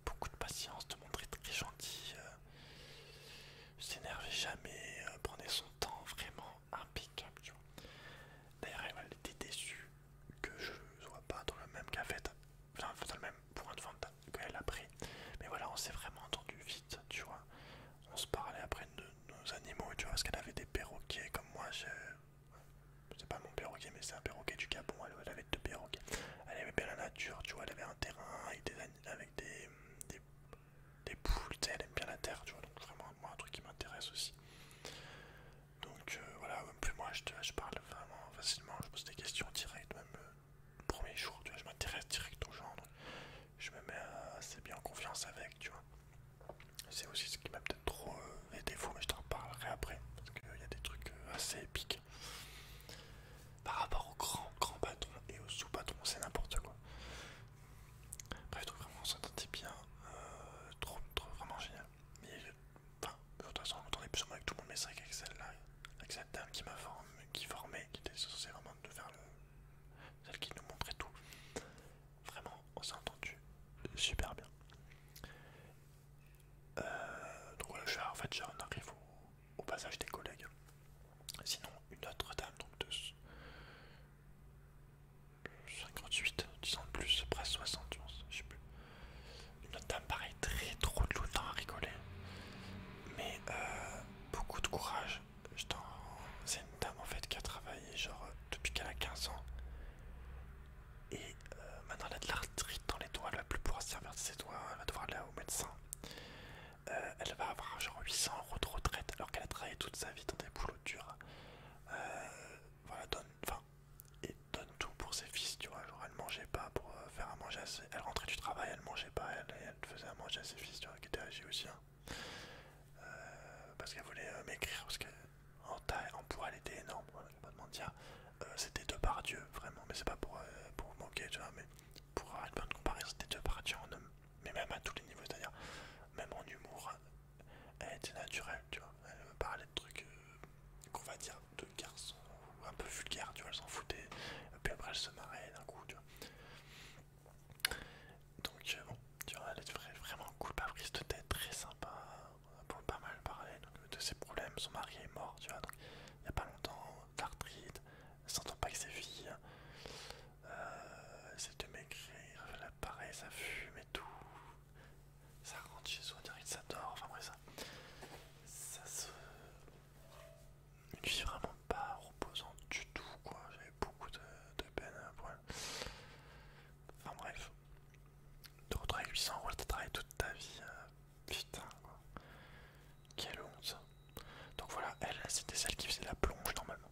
beaucoup de patience, te montrer très gentil, s'énervait jamais, prenait son temps, vraiment impeccable, tu vois. D'ailleurs, elle était déçue que je sois pas dans le même café, enfin dans le même point de vente qu'elle a pris. Mais voilà, on s'est vraiment entendu vite, tu vois. On se parlait après de nos animaux, tu vois, parce qu'elle avait des perroquets comme moi. C'est pas mon perroquet, mais c'est un perroquet du Gabon. Elle avait deux perroquets. Elle aimait bien la nature, tu vois. Elle avait un terrain avec des poules, tu sais, elle aime bien la terre, tu vois. Donc, vraiment, moi, un truc qui m'intéresse aussi. Donc, voilà, plus moi, je parle vraiment facilement. Je pose des questions directes, même le premier jour, tu vois. Je m'intéresse direct aux gens. Donc, je me mets assez bien en confiance avec, tu vois. C'est aussi ce qui m'a peut-être trop les défauts, mais je t'en parlerai après. Parce qu'il y a des trucs assez épiques. Par rapport aux grands patrons et aux sous-patrons, c'est n'importe quoi. Bref, donc vraiment on s'entendait bien, trop vraiment génial. Mais enfin, de toute façon on entendait plus ou moins avec tout le monde, mais c'est vrai qu'avec celle-là, avec cette dame qui m'a formé, qui était censée vraiment de faire celle qui nous montrait tout, vraiment on s'est entendu super bien. Donc voilà, à manger à ses fils, tu vois, qui était âgée aussi, hein. Parce qu'elle voulait m'écrire, parce que en poids elle était énorme, voilà, je vais pas te mentir. C'était Depardieu, vraiment, mais c'est pas pour vous moquer, tu vois, mais pour avoir une bonne comparaison, c'était Depardieu en homme, mais même à tous les niveaux, c'est-à-dire, même en humour, elle était naturelle, tu vois, elle parlait de trucs qu'on va dire de garçons un peu vulgaires, tu vois, elle s'en foutait, et puis après elle se marrait d'un coup, tu vois. Donc bon, tu vois, elle est vraiment cool, pas prise de tête, très sympa, pour pas mal parler donc, de ses problèmes. Son mari est mort, tu vois, donc il y a pas longtemps, d'arthrite, elle s'entend pas avec ses filles, elle essaie de m'écrire, là, pareil, ça fume et tout, ça rentre chez soi, on dirait que ça dort, enfin bref, ça se... Une vie vraiment pas reposante du tout, quoi, j'avais beaucoup de peine pour elle. Enfin bref. De retrouver 800 euros, t'as travaillé toute ta vie, putain quoi. Quelle honte. Donc voilà, elle, c'était celle qui faisait la plonge normalement.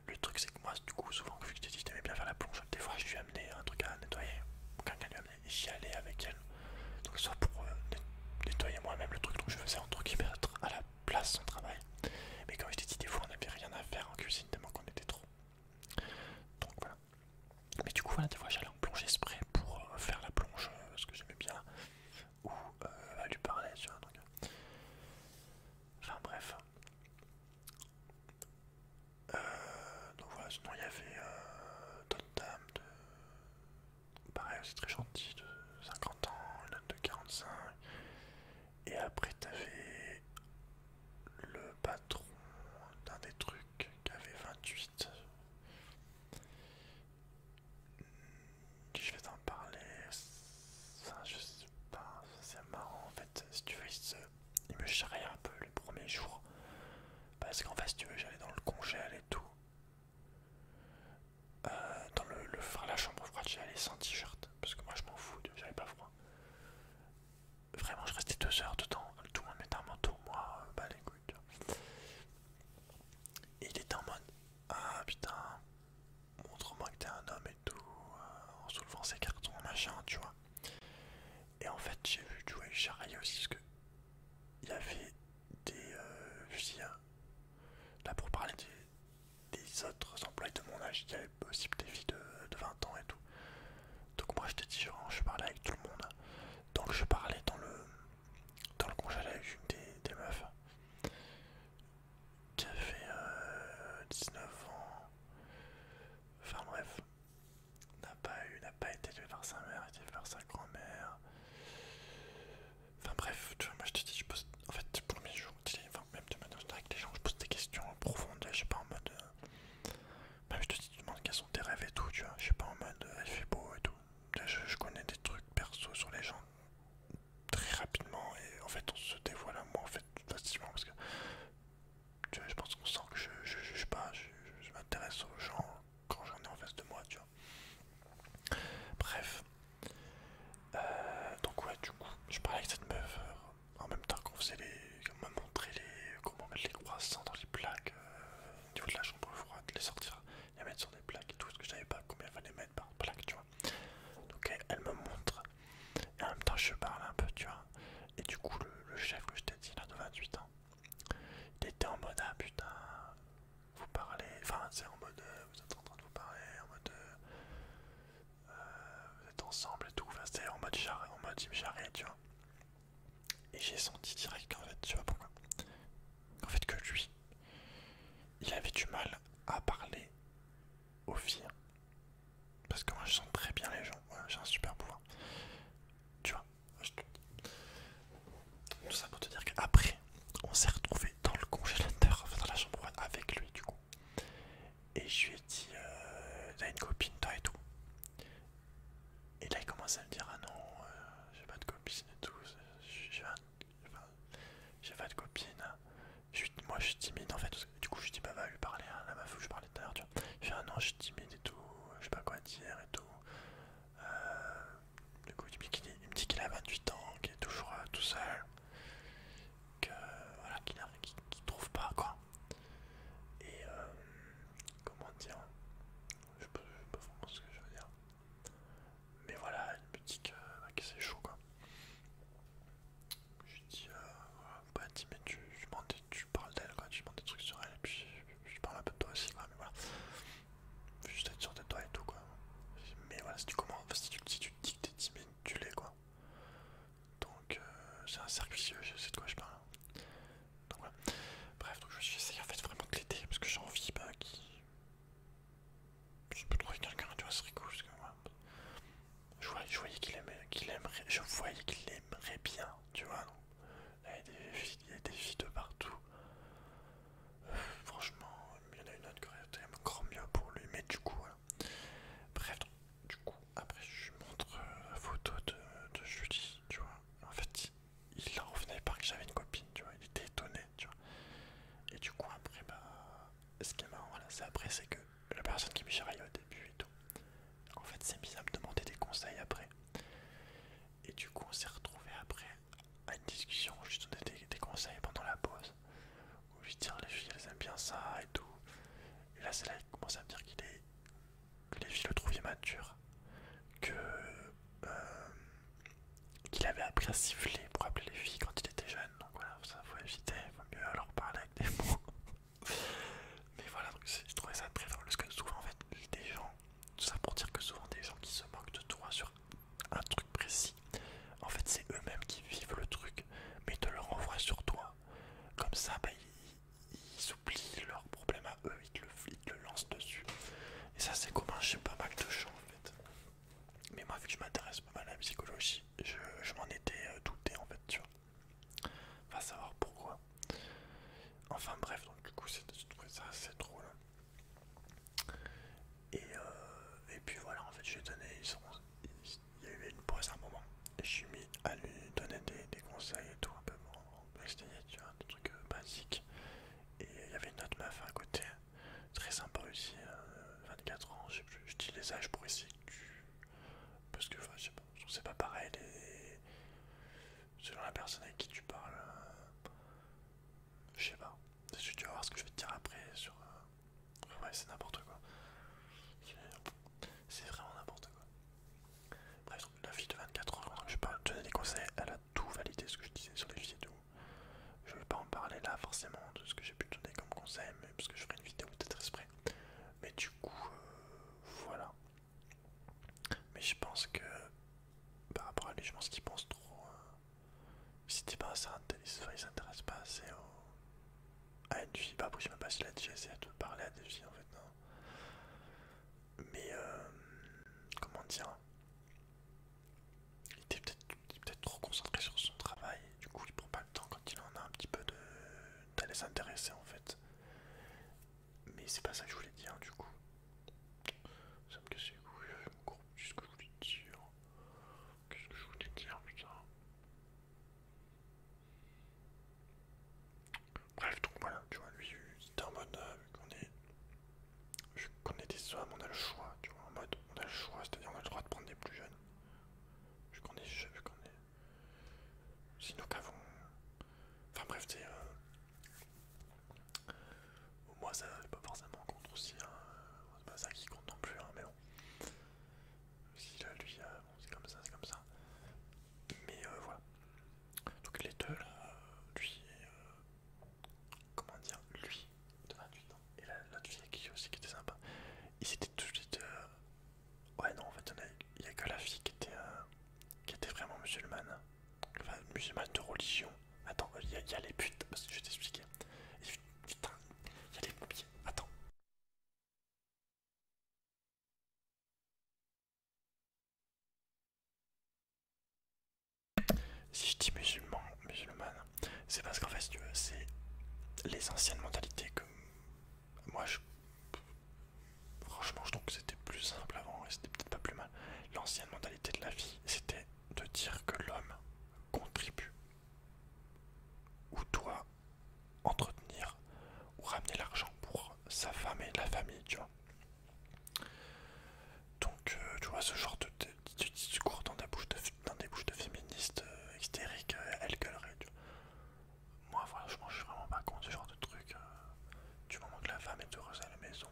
Le truc c'est que moi, du coup, souvent, vu que je t'ai dit que t'aimais bien faire la plonge, des fois je lui amenais un truc à nettoyer, quelqu'un lui amenait, et j'y allais avec elle. Donc soit pour nettoyer moi-même le truc, donc je faisais entre guillemets à la place son travail. Mais comme je t'ai dit, des fois on n'avait rien à faire en cuisine tellement qu'on était trop. Donc voilà. Mais du coup voilà, des fois j'allais en plonge exprès pour faire la plonge, parce que j'aimais bien, ou à lui parler, tu vois. Donc, enfin bref. Donc voilà, sinon il y avait d'autres dames de... Pareil, c'est très gentil, de 50 ans, une autre de 45. Et après t'avais le patron d'un des trucs qui avait 28. Je vais t'en parler. Ça, je sais pas, c'est marrant en fait. Si tu veux, il me charriait un peu les premiers jours. Parce qu'en fait, si tu veux, j'allais dans le congèle et tout. Dans la chambre froide, j'y allais sans t-shirt. Parce que moi, je m'en fous, j'avais pas froid. Vraiment, je restais 2 heures dedans. Tout le monde mettait un manteau, moi, bah les couilles. Et il était en mode, ah putain, montre-moi que t'es un homme et tout, en soulevant ses cartons, machin, tu vois. Et en fait, j'ai vu, tu vois, il charriait aussi parce que il y avait des filles, là pour parler des autres employés de mon âge, il y avait aussi des filles de 20 ans et tout. Donc moi j'étais différent, je parlais avec tout le monde. Donc je parlais dans le congélateur avec une des meufs qui avait 19 ans. Enfin bref, n'a pas été élevé par sa mère, a été élevé par sa grand-mère. Enfin bref, tu vois, moi je te dis, je pose... En fait, le premier jour, enfin, même de manière générale avec les gens, je pose des questions profondes, je sais pas en mode... Même je te dis, tu demandes quels sont tes rêves et tout, tu vois, je sais pas en mode, il fait beau et tout. Je connais des trucs perso sur les gens très rapidement et en fait on se dévoile à moi en fait facilement parce que tu vois, je pense qu'on sent que je sais pas, je m'intéresse aux gens quand j'en ai en face de moi, tu vois. Bref, donc ouais, du coup, je parlais avec cette meuf en même temps qu'on faisait qu'on m'a montré comment mettre les croissants dans les plaques au niveau de la chambre froide, les sortir, les mettre sur des plaques et tout, parce que je savais pas combien il fallait mettre par plaque, tu vois. Donc elle me montre, et en même temps je parle un peu, tu vois. Et du coup, le chef que je t'ai dit, là, de 28 ans, il était en mode, ah putain, vous parlez, enfin, c'est en mode, vous êtes en train de vous parler, en mode, vous êtes ensemble et tout, enfin, c'était en mode jarret, il me jarrait, tu vois. Et j'ai senti direct qu'en fait, tu vois pourquoi? En fait, que lui, il avait du mal à parler aux filles. Parce que moi, je sens très bien les gens, voilà, j'ai un super pouvoir. Tu vois, tout ça pour te dire qu'après, on s'est retrouvé dans le congélateur, enfin dans la chambre froide avec lui, du coup. Et je lui ai dit, t'as une copine, toi et tout. Et là, il commence à me dire, ah non, j'ai pas de copine et tout. Enfin, ça et tout. Et là, c'est là qu'il commence à me dire que les filles le trouvaient mature, que qu'il avait appris à siffler pour appeler les filles quand il était jeune. Donc voilà, ça faut éviter, il vaut mieux leur parler avec des mots. Mais voilà, donc je trouvais ça très drôle parce que souvent en fait, des gens, tout ça pour dire que souvent des gens qui se moquent de toi sur un truc précis, en fait c'est eux-mêmes qui vivent le truc, mais ils te le renvoient sur toi. Comme ça, bah, ils oublient leurs problèmes à eux, ils te le lancent dessus. Et ça c'est commun chez pas mal de gens en fait. Mais moi vu que je m'intéresse pas mal à la psychologie, je m'en étais douté en fait, tu vois. Va savoir pourquoi. Enfin bref, donc du coup je trouvais ça assez drôle. Et puis voilà, en fait je lui ai donné, il y a eu une pause à un moment. Et je suis mis à lui donner des conseils et tout, un peu pour essayer, tu vois, des trucs basiques. Et il y avait une autre meuf à côté, très sympa aussi, 24 ans, je sais plus, je dis les âges pour essayer que tu... Parce que, enfin, je sais pas, je trouve que c'est pas pareil, selon la personne avec qui tu parles, je sais pas. Tu vas voir ce que je vais te dire après sur... Ouais, c'est n'importe quoi. C'est vraiment n'importe quoi. Bref, donc, la fille de 24 ans, quand je vais pas te donner des conseils, elle a tout validé ce que je disais sur les filles et tout. Je vais pas en parler là forcément de ce que j'ai pu te donner comme conseil, mais parce que je ferai une vidéo peut-être exprès. Mais du coup, voilà. Mais je pense que par rapport à lui, je pense qu'il pense trop. Si t'es pas assez intéressé, il s'intéresse pas assez à une fille. Bah, je sais même pas s'il a déjà essayé de parler à des filles en fait, non. Mais comment dire, il était peut-être trop concentré sur son travail. Du coup, il prend pas le temps quand il en a un petit peu d'aller s'intéresser en fait. Mais c'est pas ça que je voulais dire du coup. Ça me casse les couilles, je me cours plus ce que je voulais dire. Qu'est-ce que je voulais dire, putain. Bref, donc voilà, tu vois, lui, c'était en mode, vu qu'on est des hommes, on a le choix, tu vois, en mode, on a le choix, c'est-à-dire on a le droit de prendre des plus jeunes. Vu qu'on est jeunes, vu qu'on est... C'est nous qu'avons... Enfin bref, c'est... moi, ça, c'est pas forcément contre aussi, hein. C'est pas ça qui compte non plus, hein, mais bon. Si là, lui, bon, c'est comme ça, c'est comme ça. Mais voilà. Donc les deux, là, lui et... comment dire, lui, de 28 ans, et l'autre fille qui aussi qui était sympa, ils étaient tous les deux... Ouais, non, en fait, il y a que la fille qui était vraiment musulmane. Enfin, musulmane de religion. Attends, il y a les putes, parce que je vais t'expliquer. Putain, il y a les papiers. Attends. Si je dis musulmane, c'est parce qu'en fait, si tu veux, c'est les anciennes mentalités que moi, franchement, je trouve que c'était plus simple avant et c'était peut-être pas plus mal. L'ancienne mentalité de la vie, c'était de dire que l'homme contribue ou doit entretenir ou ramener l'argent pour sa femme et la famille, tu vois. Donc, tu vois, ce genre de discours dans des bouches de féministes hystériques, elles gueuleraient. Moi, franchement, je suis vraiment pas contre ce genre de truc. Du moment que la femme est heureuse à la maison,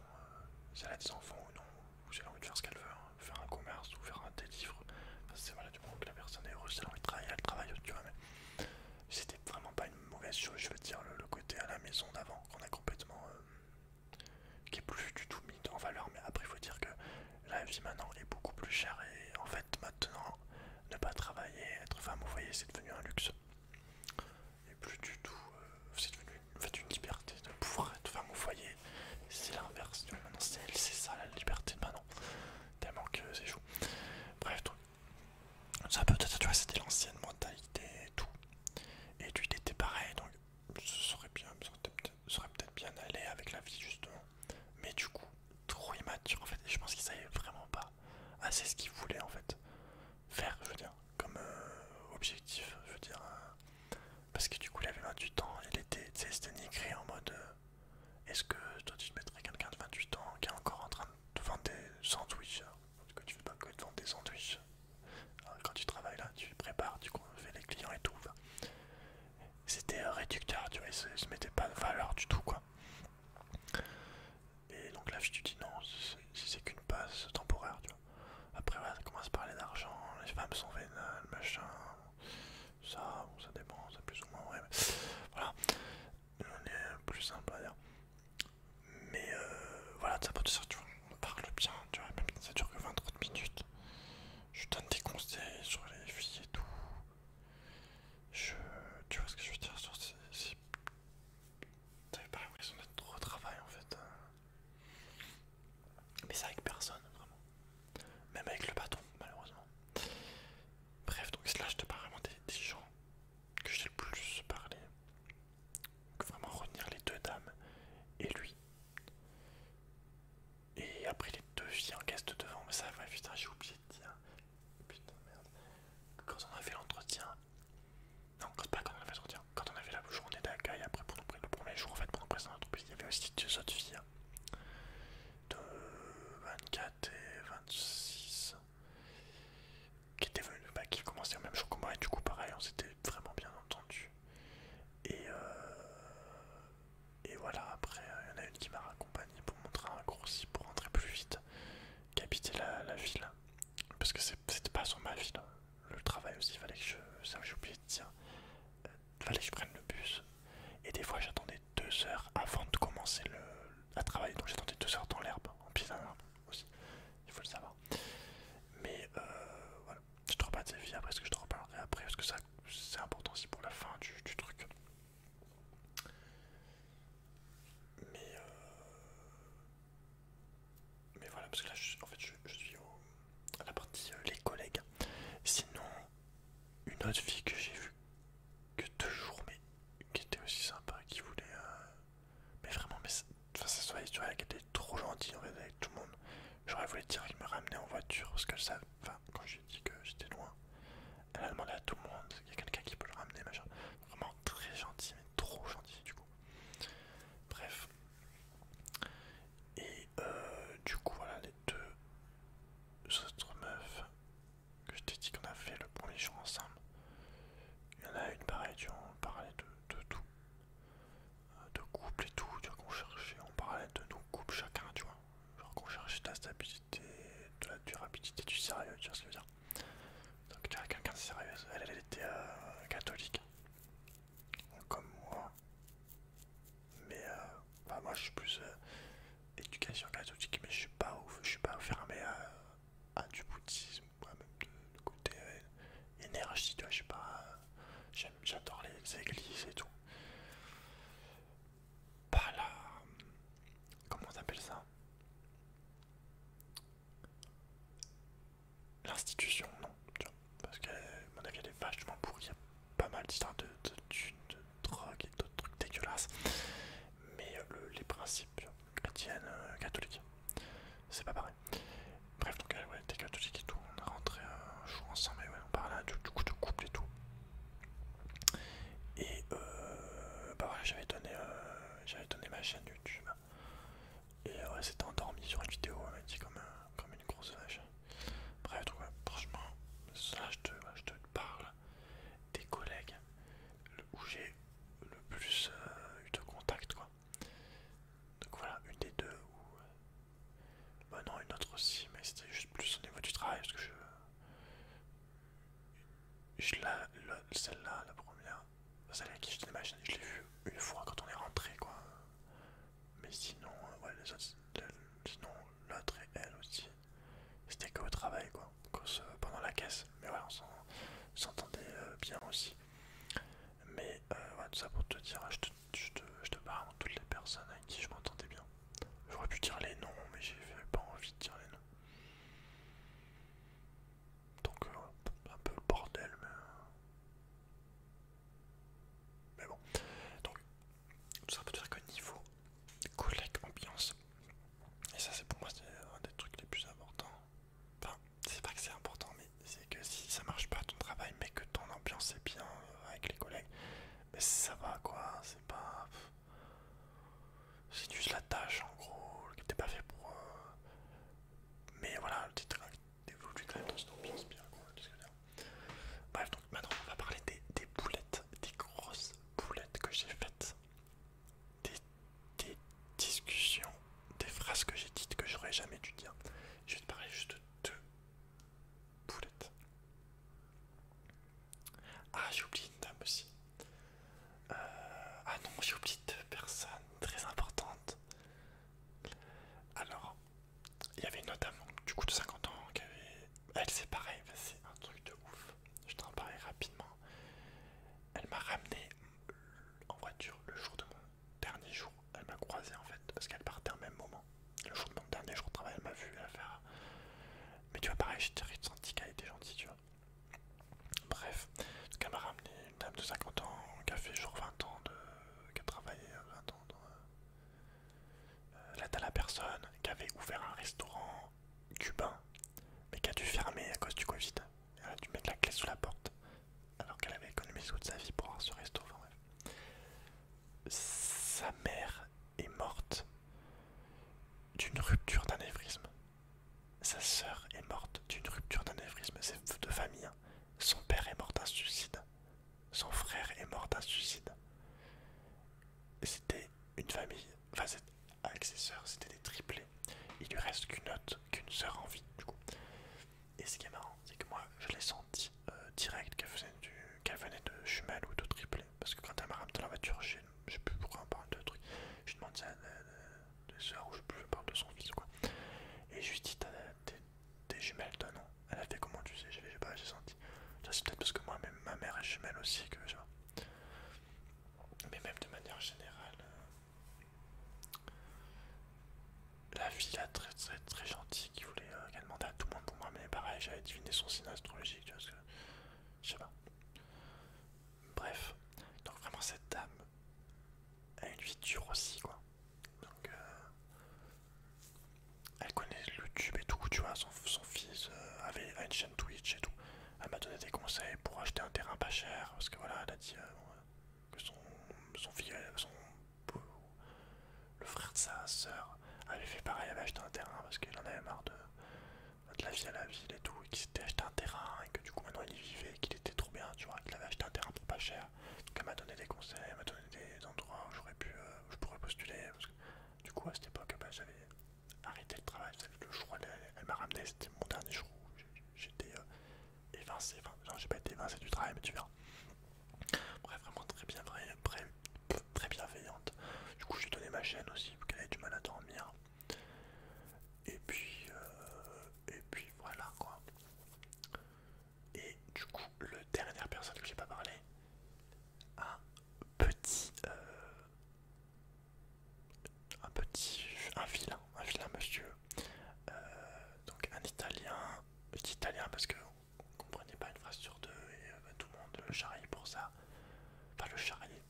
si elle a des enfants ou non, ou si elle a envie de faire ce qu'elle veut, hein, faire un commerce ou faire des livres, enfin, c'est voilà, du moment que la personne est heureuse, si elle a envie de travailler, elle travaille, tu vois. Mais c'était vraiment pas une mauvaise chose, je veux dire, le côté à la maison d'avant, qu'on a complètement. Qui est plus du tout mis en valeur, mais après, il faut dire que la vie maintenant est beaucoup plus chère et en fait, maintenant, ne pas travailler, être femme au foyer, c'est devenu un luxe. Et plus du tout, c'est devenu en fait une liberté de pouvoir être femme au foyer. C'est l'inverse, maintenant c'est ça la liberté de maintenant. Tellement que c'est chaud. Bref, donc, ça peut-être, tu vois, c'était l'ancienne mentalité et tout. Et lui, il était pareil, donc ça serait peut-être bien allé avec la vie, justement. Mais du coup, trop immature en fait. Et je pense qu'il savait vraiment pas assez ce qu'il voulait en fait faire, je veux dire, comme objectif, je veux dire. Parce que du coup, il avait 28 ans, il était, tu sais, c'était nigré en mode est-ce que toi tu te mettrais quelqu'un de 28 ans qui est encore en train de vendre des sandwichs, que tu fais pas que de vendre des sandwichs. Alors, quand tu travailles là, tu prépares, tu fais les clients et tout. C'était réducteur, tu vois, il se mettait pas de valeur du tout, quoi. Tu vois ce que je veux dire? T'avais pas l'impression d'être trop au travail en fait. Mais c'est avec personne, vraiment. Même avec le patron, malheureusement. Bref, donc là je te parle vraiment des gens que j'ai le plus parlé. Donc vraiment retenir les deux dames et lui. Et après les deux filles en caisse de devant. Mais ça, ouais, putain, j'ai oublié de dire. Putain, merde. Quand on a fait l'entretien. Non, pas quand on a fait l'entretien. Quand on avait la journée d'accueil, après pour le premier jour, en fait, pour nous présenter l'entreprise, il y avait aussi deux autres filles. De 24 et 26. Qui étaient venues, bah, qui commençaient au même jour que moi. Et du coup, pareil, on s'était vraiment bien entendu. Et voilà, après, il y en a une qui m'a raccompagné pour montrer un raccourci pour rentrer plus vite, qui habitait la ville. Parce que c'était pas sur ma ville. Le travail aussi, il fallait que ça j'ai oublié de dire. Fallait que je prenne le bus. Et des fois, j'attendais 2 heures avant de commencer à travailler. Donc j'attendais 2 heures dans l'herbe, en pied d'un arbre aussi. Il faut le savoir. Mais voilà. Je te reparle de ces filles après, parce que je te reparlerai après, parce que ça c'est important aussi pour la fin du truc. Mais, mais voilà, parce que là, en fait, je suis à la partie les collègues. Sinon, une autre fille que j'ai vue que 2 jours, mais qui était aussi sympa, qui voulait. Mais vraiment, mais enfin, ça se voyait, tu vois, qu'elle était trop gentille en fait avec tout le monde. J'aurais voulu dire qu'il me ramenait en voiture, parce que ça. Enfin, quand j'ai dit que j'étais loin, elle a demandé à tout le monde, il y a quelqu'un qui peut le ramener, machin. Vraiment très gentil, mais trop gentil du coup. Bref. Et du coup, voilà les deux autres meufs que je t'ai dit qu'on a fait le premier jour ensemble. Il y en a une pareil, tu vois, on parlait de tout. De couple et tout, tu vois, qu'on cherchait, on parlait de nos couples chacun, tu vois. Genre qu'on cherchait de la stabilité, de la durabilité, du sérieux, tu vois ce que je veux dire. Donc tu vois, quelqu'un de sérieuse, elle était catholique, comme moi. Mais bah, moi je suis plus éducation catholique, mais je suis pas fermé à du bouddhisme, ouais, même de côté énergie, tu vois, je suis pas. J'adore les églises et tout. Pas la. Comment on appelle ça? L'institution, non, tu vois, parce que mon avis elle est vachement pourrie, il y a pas mal d'histoires de thunes, de drogue et d'autres trucs dégueulasses. Mais les principes chrétiennes, catholiques, c'est pas pareil. Bref, donc elle ouais, était catholique et tout, on est rentré un jour ensemble et ouais, on parlait du coup de couple et tout. Et bah voilà, j'avais donné ma chaîne YouTube. Et ouais, c'était endormi sur une vidéo, elle m'a dit comme une grosse vache. Bref, donc ouais, franchement, ça je te parle des collègues où j'ai le plus eu de contact quoi. Donc voilà, une des deux ou bah non une autre aussi, mais c'était juste plus au niveau du travail parce que celle-là, la première, celle à qui je tenais ma chaîne, je l'ai vue une fois quand on est rentré quoi. Mais sinon, ouais les autres, sinon l'autre et elle aussi, c'était que au travail quoi, pendant la caisse. Mais voilà, on s'entendait bien aussi. Mais ouais, tout ça pour te dire, je te parle de toutes les personnes avec qui je m'entendais bien. J'aurais pu dire les noms, mais j'ai pas envie de dire les noms. Donc un peu le bordel, mais bon. Donc tout ça pour te dire que niveau collègue ambiance, et ça c'est pour moi c'est un des trucs les plus importants. Enfin, c'est pas que c'est important, mais c'est que si ça marche pas ton travail, mais que ton ambiance est bien avec les collègues, mais ça va quoi, c'est pas. C'est juste la tâche en gros, qui n'était pas fait pour. Mais voilà, t'évolues quand même dans une ambiance bien quoi, tu sais ce que je veux dire. Bref, donc maintenant on va parler des boulettes, des grosses boulettes que j'ai faites. Des discussions, des phrases que j'ai dites que j'aurais jamais dû dire. Je vais te parler juste de deux boulettes. Ah, j'ai oublié une dame aussi. Ah non, j'ai oublié deux personnes très importantes. Alors, il y avait une autre dame, du coup de 50 ans, qui avait. Elle, c'est pareil, c'est un truc de ouf. Je t'en parlerai rapidement. Elle m'a ramené personne qui avait ouvert un restaurant cubain, mais qui a dû fermer à cause du Covid. Elle a dû mettre la clé sous la porte, alors qu'elle avait économisé toute sa vie pour avoir ce resto. Enfin, bref. Sa mère est morte d'une rupture d'anévrisme. Sa sœur est morte d'une rupture d'anévrisme. C'est de famille. Hein. Son père est mort d'un suicide. Son frère est mort d'un suicide. C'était une famille, enfin avec ses sœurs, c'était des triplés. Il lui reste qu'une sœur en vie du coup. Et ce qui est marrant, c'est que moi je l'ai senti direct qu'elle venait de jumelles ou de triplés. Parce que quand elle m'a ramené dans la voiture, je sais plus pourquoi on parle de trucs. Je lui demande si elle a des sœurs ou je sais plus, je parle de son fils ou quoi. Et je lui dis t'es jumelles toi non? Elle a fait comment tu sais? Je sais pas, j'ai senti. Ça c'est peut-être parce que moi même ma mère est jumelle aussi que je vois. Mais même de manière générale, la fille là très gentille qui voulait qu'elle demandait à tout le monde pour moi, mais pareil, j'avais deviné son signe astrologique, tu vois, parce que je sais pas. Bref, donc vraiment cette dame a une vie dure aussi, quoi. Donc elle connaît YouTube et tout, tu vois, son fils a une chaîne Twitch et tout. Elle m'a donné des conseils pour acheter un terrain pas cher, parce que voilà, elle a dit que son fils, le frère de sa sœur avait fait pareil, avait acheté un terrain parce qu'il en avait marre de la vie à la ville et tout, et qu'il s'était acheté un terrain et que du coup maintenant il y vivait et qu'il était trop bien, tu vois, qu'il avait acheté un terrain pour pas cher. Donc elle m'a donné des conseils, elle m'a donné des endroits où où je pourrais postuler, parce que du coup à cette époque bah, j'avais arrêté le travail, le jour elle m'a ramené, c'était mon dernier jour où j'étais évincé, enfin non j'ai pas été évincé du travail mais tu verras. Bref, vraiment très bienveillante. Du coup j'ai donné ma chaîne aussi, pour qu'elle ait du mal à dormir. Et puis voilà quoi. Et du coup, le dernière personne que j'ai pas parlé, un petit, un vilain monsieur, donc un Italien, je dis italien parce que on comprenait pas une phrase sur deux et tout le monde le charriait pour ça. Enfin le charrier,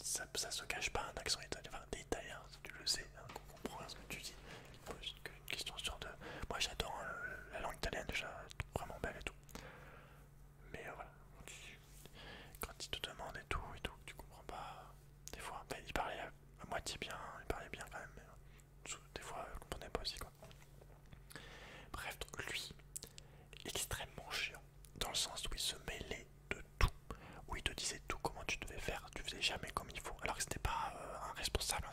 ça se cache pas un accent italien, enfin t'es italien, tu le sais, hein, on comprend ce que tu dis. Une question sur deux. Moi j'adore hein, la langue italienne, déjà vraiment belle et tout. Mais voilà, quand il te demande et tout, tu comprends pas. Des fois, ben, il parlait à moitié bien, il parlait bien quand même, mais des fois, je comprenais pas aussi quoi. Bref, donc lui, extrêmement chiant, dans le sens où il se mêlait de tout, où il te disait tout comment tu devais faire, tu faisais jamais comme il faut, alors que c'était pas un responsable, hein,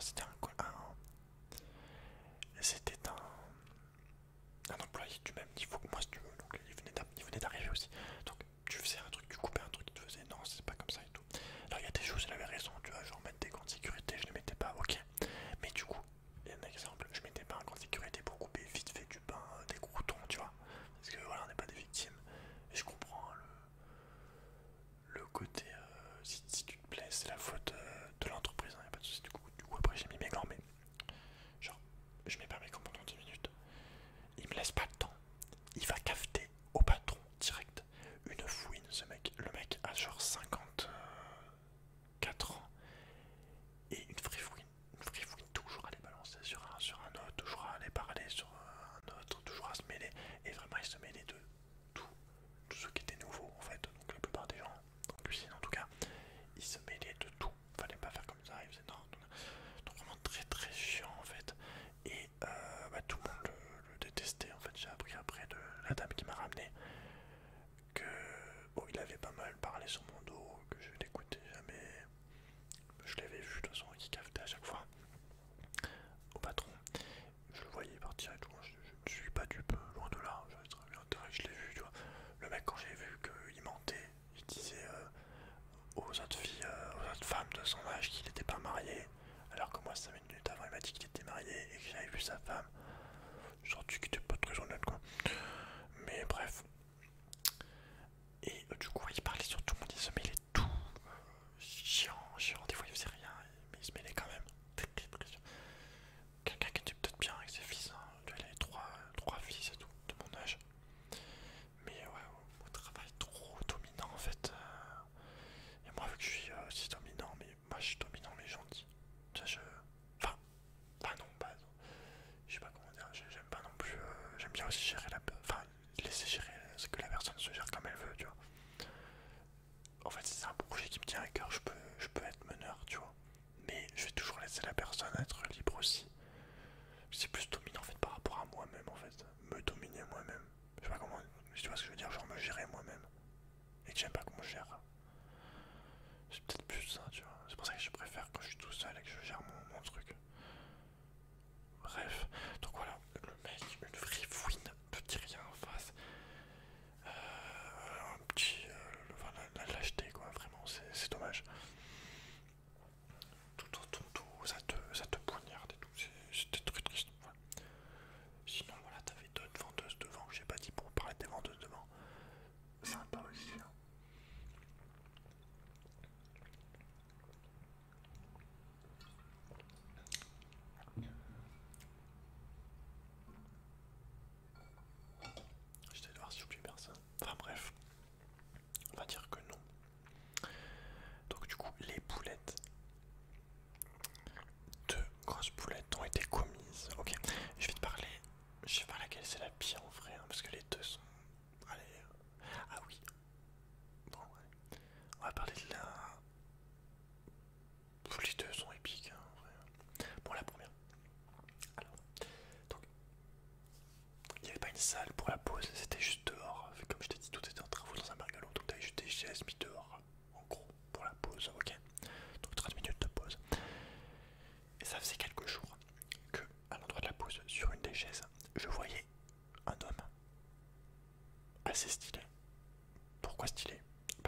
un employé du même niveau que moi si tu veux, donc il venait d'arriver aussi. Donc tu faisais un truc, tu coupais un truc, il te faisait non c'est pas comme ça et tout. Alors il y a des choses, il avait raison, tu vois, genre mettre des gants de sécurité, je les mettais pas, ok. Mais du coup, il y a un exemple, je mettais pas un gant de sécurité pour couper vite fait du pain, des croutons, tu vois. Parce que voilà, on n'est pas des victimes. Et je comprends hein, le côté, si tu te plais, c'est la faute de l'entreprise, hein, y a pas de soucis. Du coup après j'ai mis mes gants, mais genre, je mets pas mes gants pendant 10 minutes. Il me laisse pas le temps. Il va cafeter au patron direct. Une fouine, ce mec. Le mec a genre 54 ans. Et une vraie fouine. Une vraie fouine, toujours à les balancer sur un autre, toujours à aller parler sur un autre, toujours à se mêler. Et vraiment, il se mêlait de tout ce qui était nouveau en fait. Donc la plupart des gens, en cuisine en tout cas, ils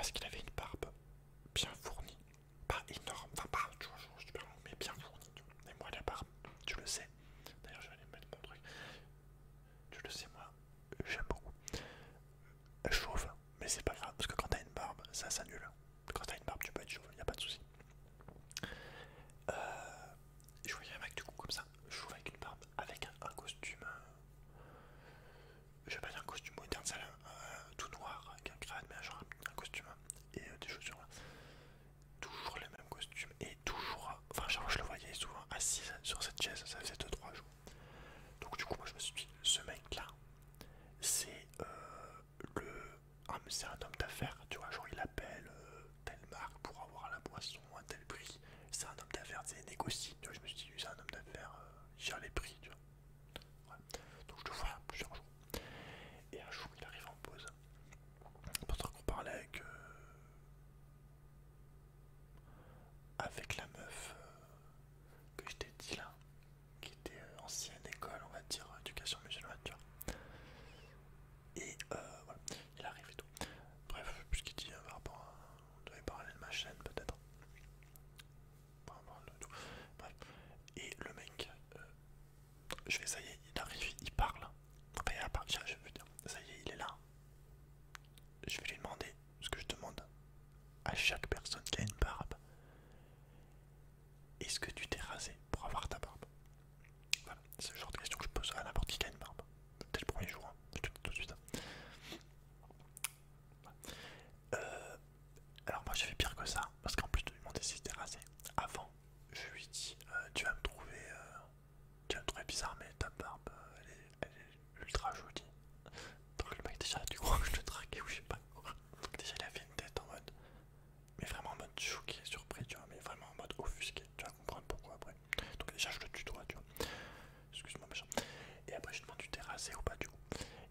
parce qu'il avait une barbe bien fournie. Pas énorme, enfin pas genre super long, mais bien fournie. Tu vois. Et moi la barbe, tu le sais. D'ailleurs je vais aller mettre mon truc. Tu le sais moi, j'aime beaucoup. Chauve, mais c'est pas grave, parce que quand t'as une barbe, ça s'annule. Quand t'as une barbe, tu peux être chauve, y a pas de souci. Je voyais un mec du coup comme ça, chauve avec une barbe, avec un costume. Je vais pas dire un costume moderne, ça tout noir, avec un crâne, mais genre un costume et des chaussures là. Toujours les mêmes costumes et toujours. Enfin, genre, je le voyais souvent assis sur cette chaise, ça faisait 2-3 jours. Donc, du coup, moi je me suis dit, ce mec là, c'est c'est un homme d'affaires, tu vois, genre il appelle telle marque pour avoir la boisson à tel prix. C'est un homme d'affaires, c'est négocie. Tu vois, je me suis dit, c'est un homme d'affaires, il gère les prix, tu vois. Ouais. Donc je le vois plusieurs jours. Et un jour, il arrive en pause. Pendant qu'on parlait avec la meuf que je t'ai dit là, qui était ancienne école, on va dire, éducation musulmane, tu vois. Et voilà, il arrive et tout. Bref, puisqu'il dit par rapport à... On devait parler de ma chaîne peut-être. Par rapport à tout. Bref. Et le mec, je fais ça y est, il arrive, il parle. Après, à part, je veux dire, ça y est, il est là. Je vais lui demander ce que je demande à chaque personne qui a une barbe. Est-ce que tu t'es rasé pour avoir ta barbe? Voilà, c'est le genre de question que je pose à n'importe qui a une barbe. Dès le premier jour, hein, je te le dis tout de suite. Alors moi j'ai fait pire que ça, parce qu'en plus de lui demander si c'était rasé, avant je lui dis tu vas me trouver bizarre mais ta barbe elle est ultra jolie. Donc le mec déjà tu crois que je le traquais ou je sais pas quoi. Donc déjà il a fait une tête en mode, mais vraiment en mode choqué, surpris tu vois, mais vraiment en mode offusqué, tu vas comprendre pourquoi après. Donc déjà je le tutoie tu vois, excuse-moi machin. Et après je demande tu t'es rasé ou pas du coup.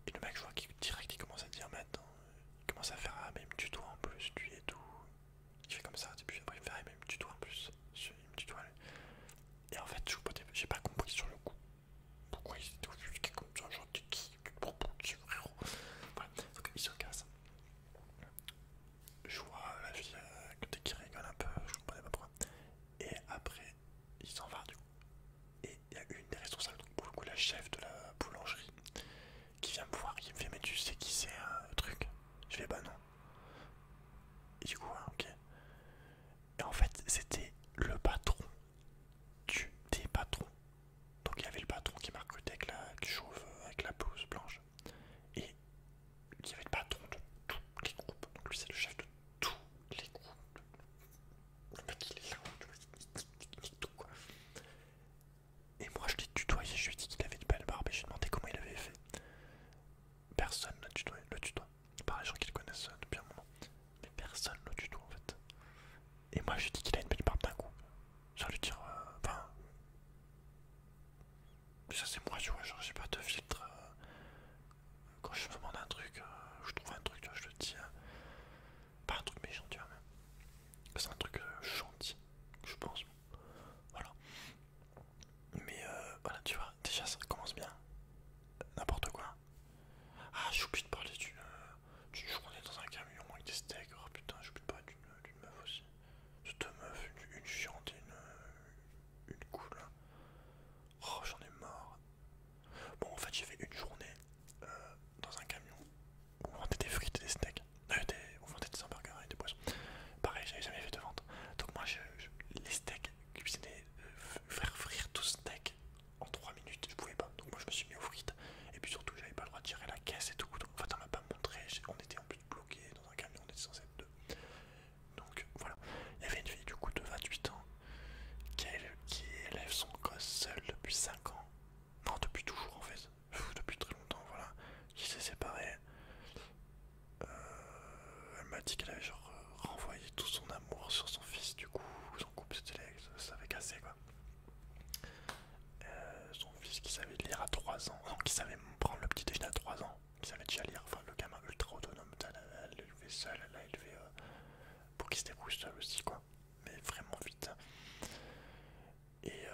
Et le mec je vois qu'il direct il commence à dire mais attends, il commence à faire ah mais il me tutoie en plus lui et tout. Il fait comme ça, et puis après il me fait ah mais il me tutoie en plus. Il me tutoie lui. Et en fait j'ai pas compris sur le coup pourquoi il était offusqué comme ça, genre t'es qui frérot. Voilà, donc il se casse. Je vois la fille à côté qui rigole un peu, je comprenais pas pourquoi. Et après il s'en va du coup. Et il y a une des responsables, donc pour le coup la chef de la boulangerie, qui vient me voir, qui me fait mais tu sais qui c'est un truc. Je fais bah non. Et du coup ok. Et en fait c'était le patron des patrons. Donc il y avait le patron qui m'a recruté avec la chauve, avec la blouse blanche. Et il y avait le patron de tous les groupes. Donc lui c'est le chef de tous les groupes. Le mec il est là, il nique tout quoi. Et moi je l'ai tutoyé, je lui ai dit qu'il avait une belle barbe et je lui ai demandé comment il avait fait. Personne ne le tutoie. Par les gens qui le connaissent depuis un moment. Mais personne ne le tutoie en fait. Et moi je lui ai dit qu'il a une belle barbe d'un coup. Sans lui dire, enfin... ça c'est moi tu vois, genre j'ai pas de filtre. Quand je me demande un truc, je trouve un truc, tu vois, je le dis. Pas un truc méchant, tu vois, même. C'est un truc gentil, je pense. Voilà. Mais voilà, tu vois, déjà ça commence bien. N'importe quoi. Ah, j'ai oublié de parler d'une journée dans un camion avec des steaks. Oh putain, j'ai oublié de parler d'une meuf aussi. Cette meuf, une chiante et une cool. Oh, j'en ai marre. Bon, en fait, j'ai fait une journée dans un camion où on vendait des frites et des steaks. On vendait des hamburgers et des poissons. Pareil, j'avais jamais fait de vente. Donc moi, les steaks, cuisiner, faire frire 12 steaks en 3 minutes, je pouvais pas. Donc moi, je me suis mis aux frites. Et puis surtout, j'avais pas le droit de tirer la caisse et tout. Donc en fait, on m'a pas montré. On était en plus bloqués dans un camion, on était censé être deux. Donc voilà. Il y avait une fille du coup de 28 ans qui élève son gosse seule depuis 5 ans. Non, depuis toujours en fait. Depuis très longtemps, voilà. Qui s'est séparée. Elle m'a dit qu'elle avait genre renvoyé tout son amour sur son fils, du coup son couple ça avait cassé quoi. Son fils qui savait lire à 3 ans, non, qui savait prendre le petit déjeuner à 3 ans, qui savait déjà lire, enfin le gamin ultra autonome, elle l'a élevé seul, elle l'a élevé pour qu'il se débrouille seul aussi quoi, mais vraiment vite. Et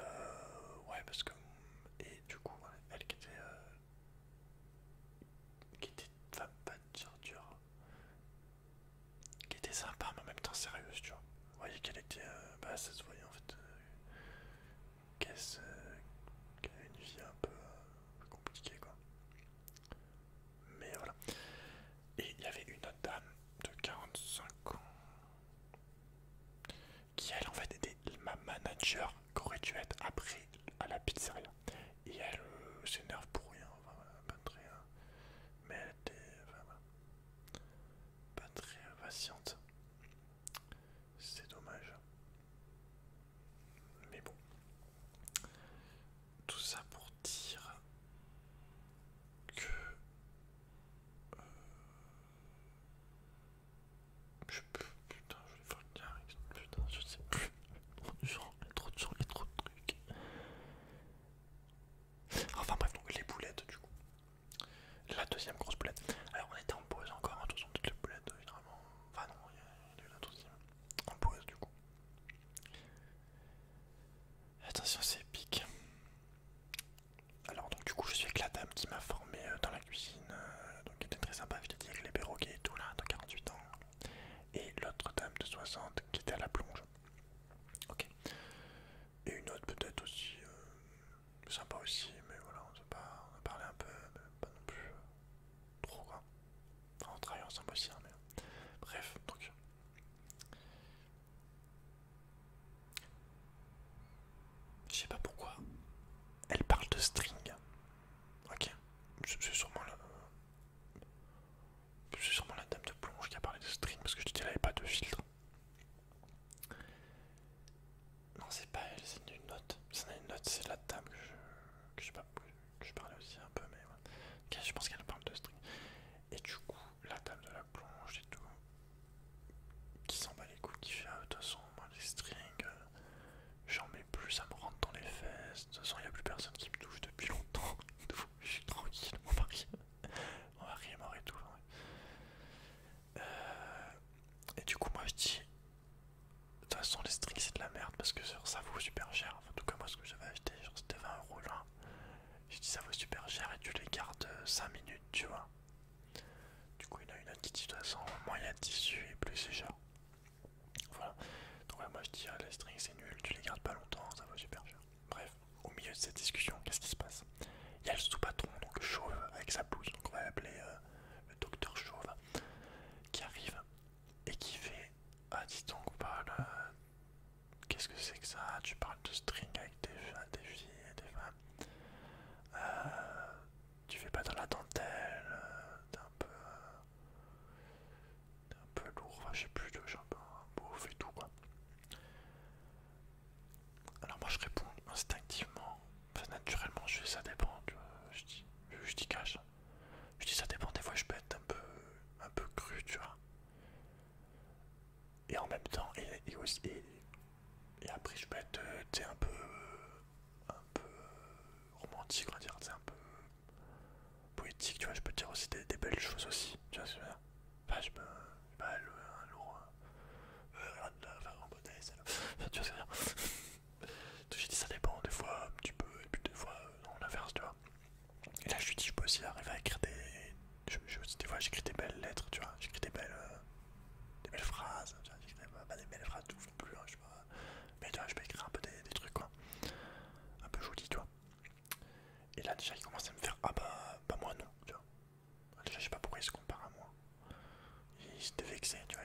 ouais parce que, et du coup ouais, elle qui était, enfin pas dire dur, qui était Vous voyez qu'elle était, bah ça se voyait en fait, qu'elle avait une vie un peu compliquée quoi. Mais voilà. Et il y avait une autre dame de 45 ans qui elle en fait était ma manager qui aurait dû être après à la pizzeria. Et elle s'énerve pour rien, enfin, voilà, pas très. Mais elle était enfin, voilà, pas très patiente. C'est dommage. Mais bon. Tout ça pour dire que je peux. Putain, je vais faire le carré. Putain, je sais plus. Trop de gens, il y a trop de gens, il y a trop de trucs. Enfin bref, donc les boulettes du coup. La deuxième grosse boulette. Alors on était en pause encore, hein, toutes les boulettes généralement. Enfin non, il y a eu la deuxième. En pause du coup. Attention, c'est épique. Alors donc du coup je suis avec la dame qui m'a formé dans la cuisine. Donc elle était très sympa, je t'ai dit avec les perroquets et tout là, de 48 ans. Et l'autre dame de 60 qui était à la plonge. Ok. Et une autre peut-être aussi. Sympa aussi, mais voilà, on a parlé un peu, mais pas non plus trop quoi. Enfin, on travaille ensemble aussi, hein, mais bref, donc. Je sais pas pourquoi. Elle parle de string. Ok. C'est sûrement la dame de plonge qui a parlé de string parce que je te dis elle avait pas de filtre. Non, c'est pas elle, c'est une note. C'est une note, c'est la dame que je sais pas, que je parlais aussi un peu, mais voilà. Ok, je pense qu'elle parle de string. Et du coup, la dame de la plonge et tout, qui s'en bat les couilles, qui fait, ah, de toute façon, moi les strings, j'en mets plus, ça me rentre dans les fesses. De toute façon, il n'y a plus personne qui me touche depuis longtemps. Je suis tranquille, mon mari est mort et tout. Et du coup, moi je dis, de toute façon, les strings c'est de la merde parce que ça vaut super cher. Enfin, en tout cas, moi ce que j'avais acheté, genre c'était 20 € là. Je dis, ça vaut super cher et tu les gardes 5 minutes, tu vois. Du coup, il y en a une qui dit, de toute façon, moins il y a de tissu et plus c'est cher. Voilà. Donc, ouais, moi je dis, ah, les strings c'est nul, tu les gardes pas longtemps, ça vaut super cher. Bref, au milieu de cette discussion, qu'est-ce qui se passe? Il y a le sous-patron, donc chauve, avec sa blouse, donc on va l'appeler le docteur chauve, qui arrive et qui fait, ah, dis donc, parle. Qu'est-ce que c'est que ça? Tu parles de string avec des filles et des femmes. Tu fais pas dans la dentelle. T'es un peu lourd. Enfin, je sais plus, j'ai un peu un beauf et tout quoi. Alors moi je réponds instinctivement. Enfin, naturellement, ça dépend. Tu vois, je dis cash. Je dis ça dépend. Des fois, je peux être un peu cru, tu vois. Et en même temps, et aussi, et après, je peux être, tu sais, un peu romantique, on va dire, c'est un peu poétique, tu vois, je peux te dire aussi des belles choses aussi, tu vois ce que je veux dire. Enfin, je peux, pas un lourd, enfin, en mode ASL, enfin, tu vois ce que je veux dire. Donc j'ai dit ça dépend, des fois un petit peu, et puis des fois non, l'inverse, tu vois. Et là je lui dis, je peux aussi arriver à écrire des fois j'écris des belles lettres, tu vois, j'écris des belles phrases, tu vois, j'écris pas des belles phrases tout non plus, hein, je sais pas. Mais tu vois, je peux écrire un peu des trucs quoi, un peu joli, tu vois. Et là déjà il commence à me faire, ah bah moi non, tu vois. Déjà je sais pas pourquoi il se compare à moi. Il s'était vexé, tu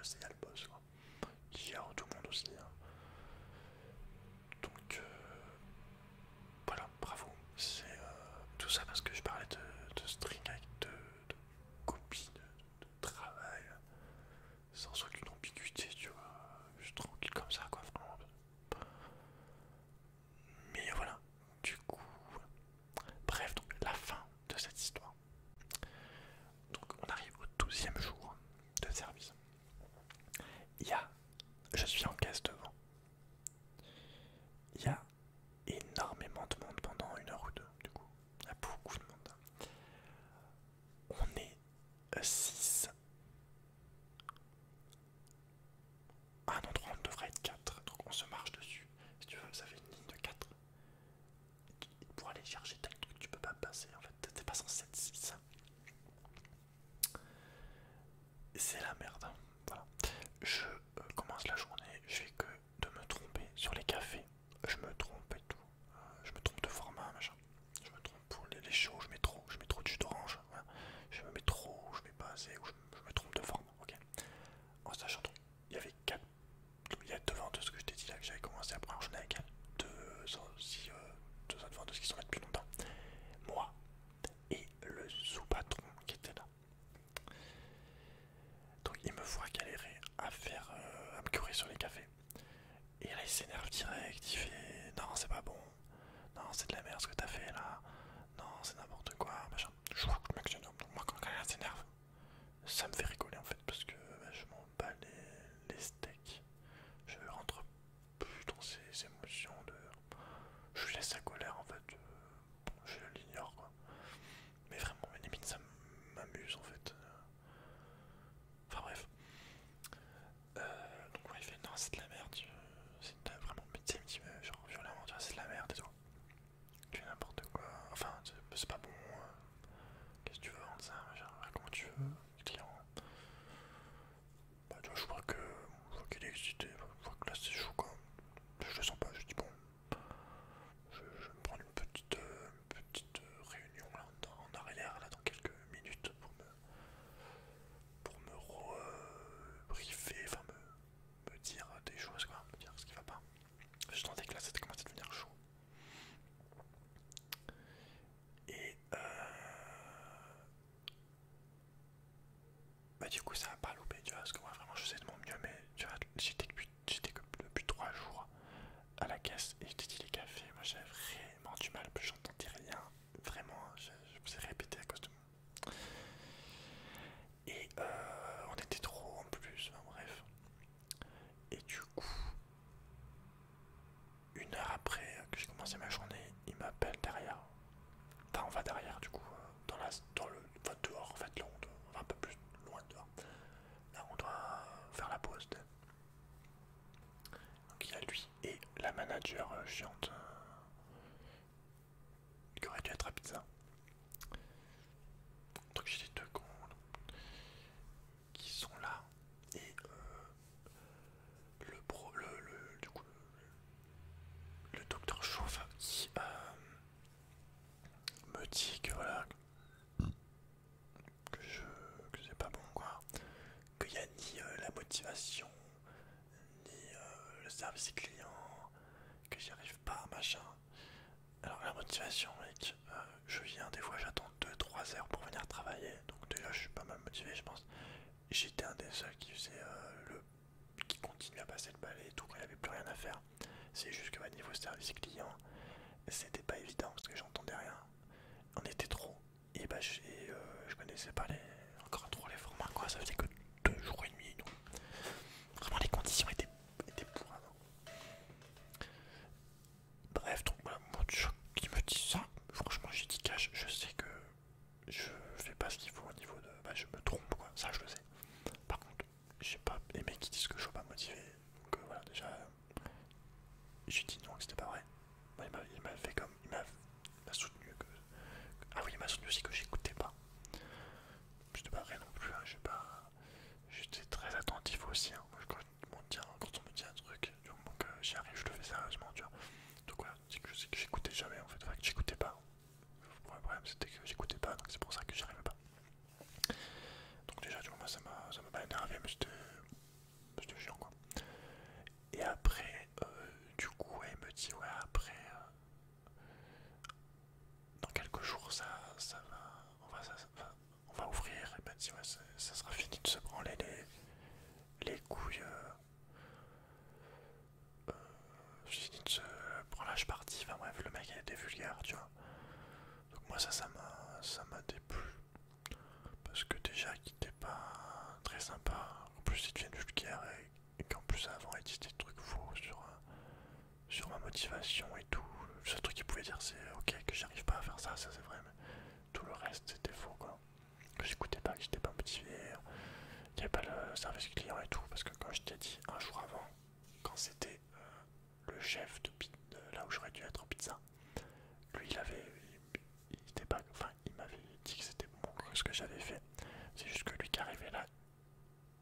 boss et il y a le boss quoi, qui gère tout le monde aussi. Hein. Donc voilà, bravo. C'est tout ça parce que je parlais de string avec de copie, de travail, sans aucune ambiguïté, tu vois. Je suis tranquille comme ça quoi, vraiment. Mais voilà, du coup, bref, donc la fin de cette histoire. Donc on arrive au 12e jour de service. Il y a, je suis en caisse devant. Il y a énormément de monde pendant 1 heure ou 2, du coup. Il y a beaucoup de monde. On est 6. À un endroit, on devrait être 4. Donc on se marche dessus. Si tu veux, ça fait une ligne de 4. Pour aller chercher tel truc, tu peux pas passer. En fait, t'es pas censé être 6. C'est la merde. Voilà. Je commence la journée, je fais que de me tromper sur les cafés. Je me trompe et tout. Je me trompe de format, machin. Je me trompe pour les chauds, je mets trop de jus d'orange. Voilà. Je me mets trop, je mets pas assez, ou je me trompe de format, ok. En sachant donc, il y avait 4. Il y a 2 vendeuses que je t'ai dit là que j'avais commencé la première journée avec elles. Deux autres vendeuses qui sont là depuis longtemps. Moi et le sous-patron qui était là. Donc il me voit galérer à me curer sur les cafés. Et là il s'énerve direct, il fait non c'est pas bon, non c'est de la merde ce que t'as fait là, non c'est n'importe quoi, machin. Je vois que le mec s'énerve, donc moi quand quelqu'un s'énerve, ça me fait rigoler en fait parce que je m'en bats les steaks. Je rentre plus dans ces émotions de... Je laisse sa colère en fait, je l'ignore quoi. Mais vraiment, limite ça m'amuse en fait. Enfin bref. Donc ouais, il fait non c'est de la merde, c'est vraiment, mais tu sais, il me dit genre violemment, tu vois, c'est de la merde et tout. Tu fais n'importe quoi, enfin c'est pas bon, qu'est-ce que tu veux vendre ça, machin, comment tu veux, client. Bah tu vois, je vois qu'il est excité, je vois que là c'est chaud quoi. Je le sens pas, je dis bon, je vais me prendre une petite réunion là en arrière là dans quelques minutes pour me briefer, enfin me dire des choses quoi, me dire ce qui va pas. Je sentais que là ça commence à devenir chaud. Et bah du coup ça a pas loupé, tu vois, parce que moi vraiment je faisais de mon mieux, mais tu vois, j'étais que depuis 3 jours à la caisse et je t'ai dit les cafés, moi j'avais vraiment du mal, j'entendais rien, vraiment, je me suis répété à cause de moi. Et on était trop en plus, enfin bref. Et du coup, 1 heure après que j'ai commencé ma journée, il m'appelle derrière. Enfin on va derrière du coup, enfin, dehors en fait, là on va un peu plus loin dehors. Là on doit faire la pause. Donc il y a lui et la manager chiante qui aurait dû être à pizza. Donc j'ai les 2 cons qui sont là et du coup le docteur Chauve qui me dit que voilà que c'est pas bon quoi, qu'il n'y a ni la motivation ni le service client, que j'y arrive pas machin. Alors la motivation mec, je viens des fois j'attends 2-3 heures pour venir travailler, donc déjà je suis pas mal motivé je pense. J'étais un des seuls qui faisait qui continue à passer le balai et tout quand il n'y avait plus rien à faire. C'est juste que niveau service client, c'était pas évident parce que j'entendais rien. On était trop. Et bah je connaissais pas encore trop les formats quoi, ça faisait que 2 jours et demi. Donc vraiment les conditions étaient pourraves. Bref, donc voilà, moi qui me dit ça, franchement j'ai dit cash, je sais que je fais pas ce qu'il faut au niveau de... Bah je me trompe quoi, ça je le sais. Par contre, j'ai pas aimé qui disent que je suis pas motivé. Donc voilà, déjà, j'ai dit non, que c'était pas vrai. Bah, il m'a fait comme... Il m'a soutenu que... Ah oui, il m'a soutenu aussi que j'écoutais pas. C'était pas vrai non plus, hein, j'ai pas... J'étais très attentif aussi, hein. Moi, quand on me dit un truc, du moment que j'y arrive, je le fais sérieusement, tu vois. Donc voilà, c'est que j'écoutais jamais en fait, enfin, que j'écoutais pas. Le problème c'était que j'écoutais pas, donc c'est pour ça que j'y arrivais pas. Donc déjà, tu vois, moi ça m'a pas énervé, mais c'était... de chiant quoi. Et après, du coup, ouais, il me dit ouais après, dans quelques jours ça va, on va ouvrir. Il m'a dit ouais ça sera fini de se branler les couilles. Fini de se branlage parti. Enfin bref, le mec il était vulgaire, tu vois. Donc moi ça m'a déplu. Parce que déjà qu'il était pas très sympa. En plus il devient vulgaire et qu'en plus avant il dit des trucs faux sur ma motivation et tout. Le seul truc qu'il pouvait dire c'est ok que j'arrive pas à faire ça c'est vrai, mais tout le reste c'était faux quoi. Que j'écoutais pas, que j'étais pas motivé, qu'il n'y avait pas le service client et tout. Parce que comme je t'ai dit un jour avant, quand c'était le chef de là où j'aurais dû être en pizza, lui il était pas, enfin il m'avait dit que c'était bon ce que j'avais fait. C'est juste que lui qui arrivait là,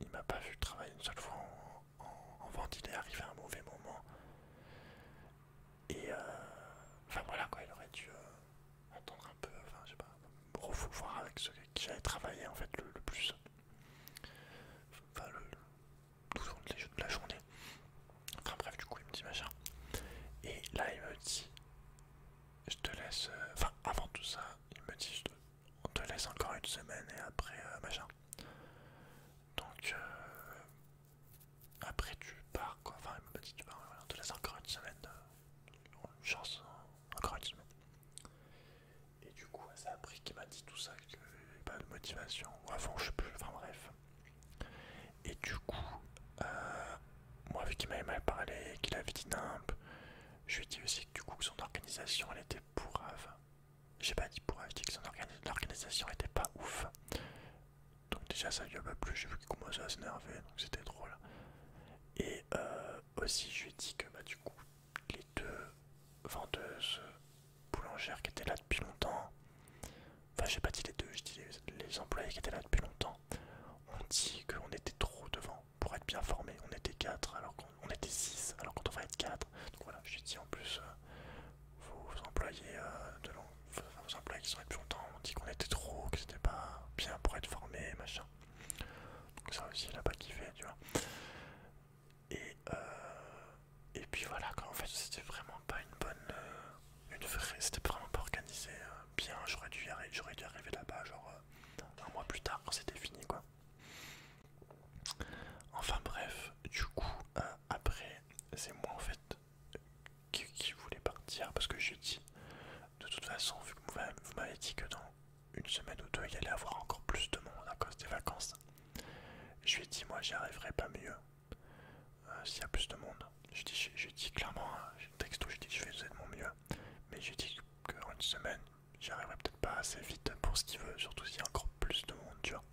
il m'a pas vu travailler une seule fois en vente, il est arrivé à un mauvais moment. Et enfin voilà quoi, il aurait dû attendre un peu, enfin je sais pas, voir avec ceux qui j'avais travaillé en fait le plus. Enfin tout au long de la journée. Enfin bref, du coup il me dit machin. Et là il me dit, je te laisse, enfin avant tout ça, il me dit on te laisse encore une semaine et après machin. Donc après tu pars quoi, enfin il m'a dit tu pars, voilà, on te laisse encore une semaine, une chance, encore une semaine. Et du coup c'est après qu'il m'a dit tout ça, qu'il n'y avait pas de motivation, ou avant je sais plus, enfin bref. Et du coup, moi vu qu'il m'avait mal parlé, qu'il avait dit nimp, je lui ai dit aussi que du coup que son organisation elle était pourrave. J'ai pas dit pourrave, j'ai dit que son l'organisation était pas ouf. Donc déjà ça lui a pas plu, j'ai vu qu'il commençait à s'énerver, donc c'était drôle. Et aussi je lui ai dit que bah du coup les deux vendeuses boulangères qui étaient là depuis longtemps, enfin j'ai pas dit les deux, je dis les employés qui étaient là depuis longtemps, on dit qu'on était trop devant pour être bien formés. On était 4 alors qu'on était 6 alors qu'on devrait être 4. Donc voilà, je lui ai dit en plus vos employés vos employés qui sont là depuis longtemps, on dit qu'on était trop, que c'était pas bien pour être formés, machin. Donc ça aussi il a pas kiffé, tu vois. Et et puis voilà quoi, en fait c'était vraiment pas une bonne une vraie, c'était vraiment pas organisé bien. J'aurais dû arriver là-bas genre un mois plus tard quand c'était fini quoi. Enfin bref, du coup après c'est moi en fait qui voulait partir parce que j'ai dit de toute façon vu que vous m'avez dit que dans une semaine ou deux il y allait avoir encore plus de monde à cause des vacances. Je lui ai dit moi j'y arriverai pas mieux s'il y a plus de monde. J'ai dit clairement, texto j'ai dit que je faisais de mon mieux, mais j'ai dit qu'en une semaine j'y arriverai peut-être pas assez vite pour ce qu'il veut, surtout s'il y a encore plus de monde, tu vois.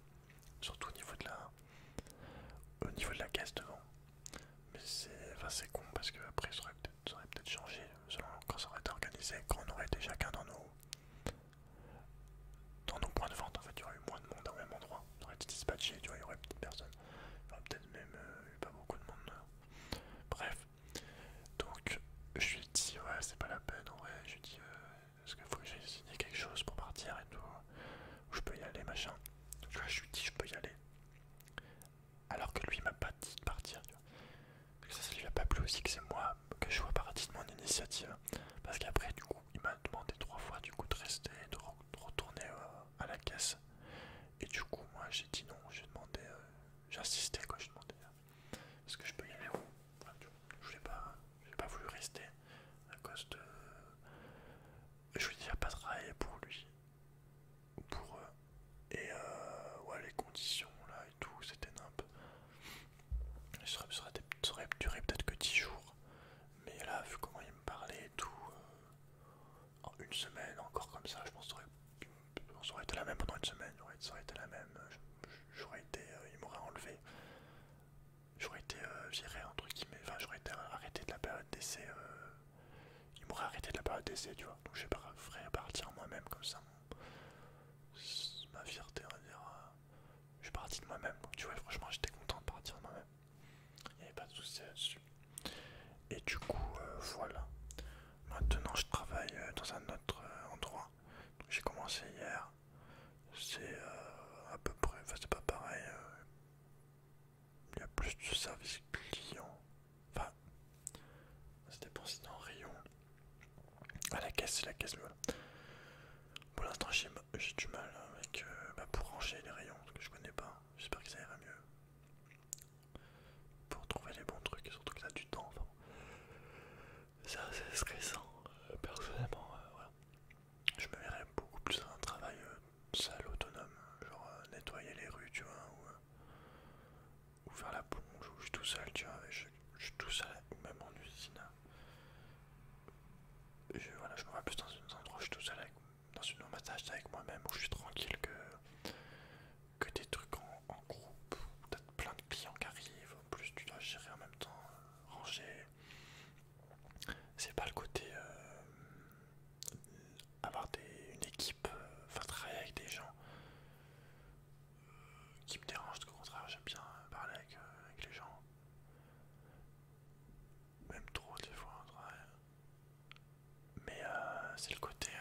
Surtout au niveau de la caisse devant. Mais c'est con parce que après ça aurait peut-être changé selon quand ça aurait été organisé, quand on aurait été chacun dans nos points de vente. En fait il y aurait eu moins de monde au même endroit, on aurait été dispatché, tu vois, il y aurait peut-être personne, il y aurait peut-être même eu pas beaucoup de monde. Bref, donc je lui ai dit ouais c'est pas la peine en vrai, je lui ai dit est-ce qu'il faut que j'aille signer quelque chose pour partir et tout, où je peux y aller machin. Tu vois, je lui ai dit je peux y aller. Alors que lui il m'a pas dit de partir, tu vois. Parce que ça lui a pas plu aussi que c'est moi que je sois parti de mon initiative. Parce qu'après du coup il m'a demandé 3 fois du coup de rester, de retourner à la caisse. Et du coup moi j'ai dit non, j'ai demandé, j'ai insisté quoi, j'ai demandé est-ce que je peux y aller où. Enfin, j'ai pas voulu rester à cause de... Je lui ai dit il n'y a pas de rail pour lui ou pour eux. Et ouais les conditions là et tout c'était nimp. Ça aurait duré peut-être que 10 jours. Mais là, vu comment il me parlait et tout, en une semaine, encore comme ça, je pense que ça aurait été la même pendant une semaine. Ça aurait été la même. J'aurais été. Il m'aurait enlevé. J'aurais été viré, entre guillemets. Enfin, j'aurais été arrêté de la période d'essai. Il m'aurait arrêté de la période d'essai, tu vois. Donc, je ferais partir moi-même comme ça. Ma fierté, on va dire. Je suis parti de moi-même. Donc, tu vois, franchement, j'étais content de partir de moi-même. Il n'y avait pas de souci là-dessus. Et du coup, voilà. Maintenant, je travaille dans un autre endroit. J'ai commencé hier. C'est à peu près, enfin, c'est pas pareil. Il y a plus plus de service client. Enfin, ça dépend si c'est en rayon. À la caisse, c'est la caisse, mais voilà. Pour l'instant, j'ai du mal avec pour ranger les rayons, parce que je connais pas. J'espère que ça ira mieux. Pour trouver les bons trucs, surtout que ça a du temps. Enfin, c'est assez stressant. Personnellement, voilà. Je me verrais beaucoup plus dans un travail seul, autonome, genre nettoyer les rues, tu vois, ou faire la plonge, où je suis tout seul, tu vois, je suis tout seul, ou même en usine. Voilà, je me vois plus dans un endroit où je suis tout seul, dans une massage avec moi-même, où je suis tranquille, que des trucs en groupe, où t'as plein de clients qui arrivent, en plus tu dois gérer en même temps, ranger. C'est pas le côté avoir une équipe, enfin travailler avec des gens qui me dérange, au contraire, j'aime bien parler avec les gens, même trop des fois au travail. Mais c'est le côté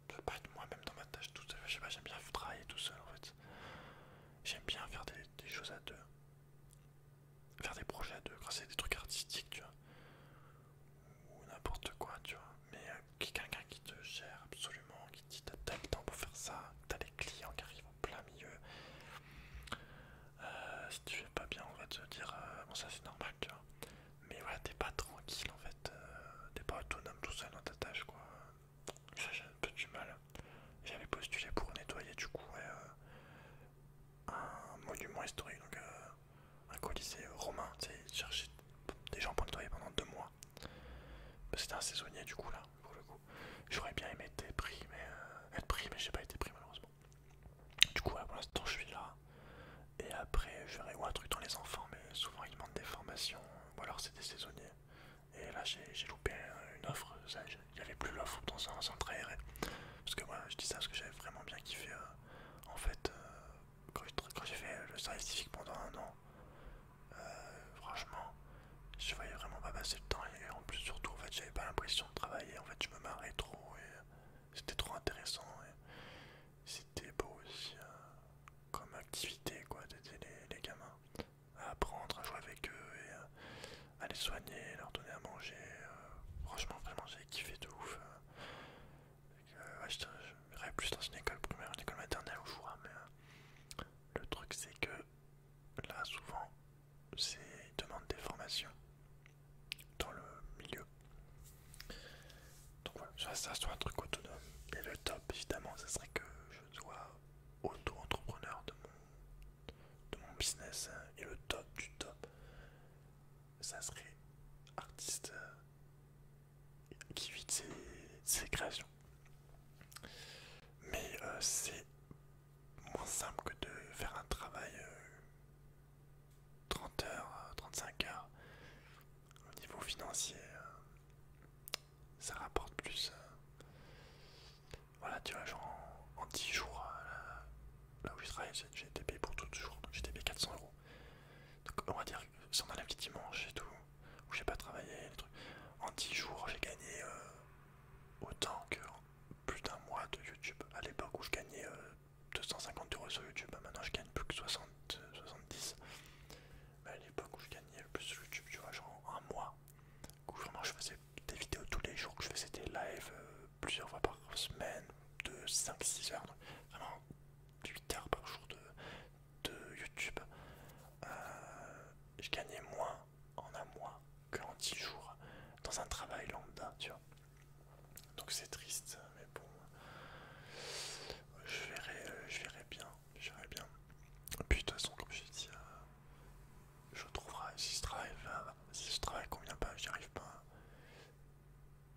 de pas être moi-même dans ma tâche tout seul. Je sais pas, j'aime bien travailler tout seul en fait. J'aime bien faire des choses à deux, faire des projets à deux, quand c'est des trucs artistiques, tu vois, ou n'importe quoi, tu vois. Mais quelqu'un qui te gère absolument, qui te dit t'as le temps pour faire ça, t'as les clients qui arrivent en plein milieu. Si tu fais pas bien, on va te dire bon, ça c'est normal, tu vois. Mais voilà, t'es pas tranquille en fait, t'es pas autonome tout seul dans ta tâche, quoi. Ça, j'ai un peu du mal. J'avais postulé pour nettoyer du coup un monument historique, donc un colisée romain, tu sais, ils cherchaient des gens pour nettoyer pendant 2 mois. C'était un saisonnier du coup là, pour le coup. J'aurais bien aimé être pris, mais j'ai pas été pris malheureusement. Du coup, pour l'instant, je suis là. Et après, je verrai un truc dans les enfants, mais souvent ils demandent des formations, ou alors c'est des saisonniers. Et là, j'ai loupé une offre, il n'y avait plus l'offre dans un centre aéré. Parce que moi, je dis ça parce que j'avais vraiment bien kiffé. En fait, quand j'ai fait le service civique pendant 1 an, franchement, je voyais vraiment pas passer le temps. Et en plus, surtout, en fait, j'avais pas l'impression de travailler. En fait, je me marrais trop et c'était trop intéressant. Et c'était beau aussi comme activité, quoi, d'aider les gamins à apprendre à jouer avec eux et à les soigner, leur donner à manger. Franchement, vraiment, j'ai kiffé de ouf. Ouais, je rêve plus dans une école primaire, une école maternelle où je vois, mais le truc c'est que là, souvent, ils demandent des formations dans le milieu. Donc voilà, ça soit un truc autonome. Et le top, évidemment, ça serait que je sois auto-entrepreneur de mon business. Et le top du top, ça serait artiste qui vit de ses créations. Mais c'est moins simple que de faire un travail 30 heures, 35 heures. Au niveau financier, ça rapporte plus. Voilà, tu vois, genre en 10 jours, là où je travaille, j'ai été payé pour tout le jour, donc j'ai été payé 400 euros. Donc on va dire, si on enlève les dimanches et tout, où j'ai pas travaillé, les trucs, en 10 jours, j'ai gagné autant que plus d'un mois de YouTube. À l'époque où je gagnais 250 euros sur YouTube, maintenant je gagne plus que 70. Mais à l'époque où je gagnais le plus sur YouTube, tu vois, genre un mois, où vraiment je faisais des vidéos tous les jours, que je faisais des lives plusieurs fois par semaine, de 5-6 heures, donc vraiment 8 heures par jour de YouTube. Je gagnais moins en un mois qu'en 10 jours dans un travail lambda, tu vois. Donc c'est triste, mais bon, je verrai bien, je verrai bien. Et puis de toute façon, comme je dis, je trouverai, si ce travail convient pas, j'y arrive pas,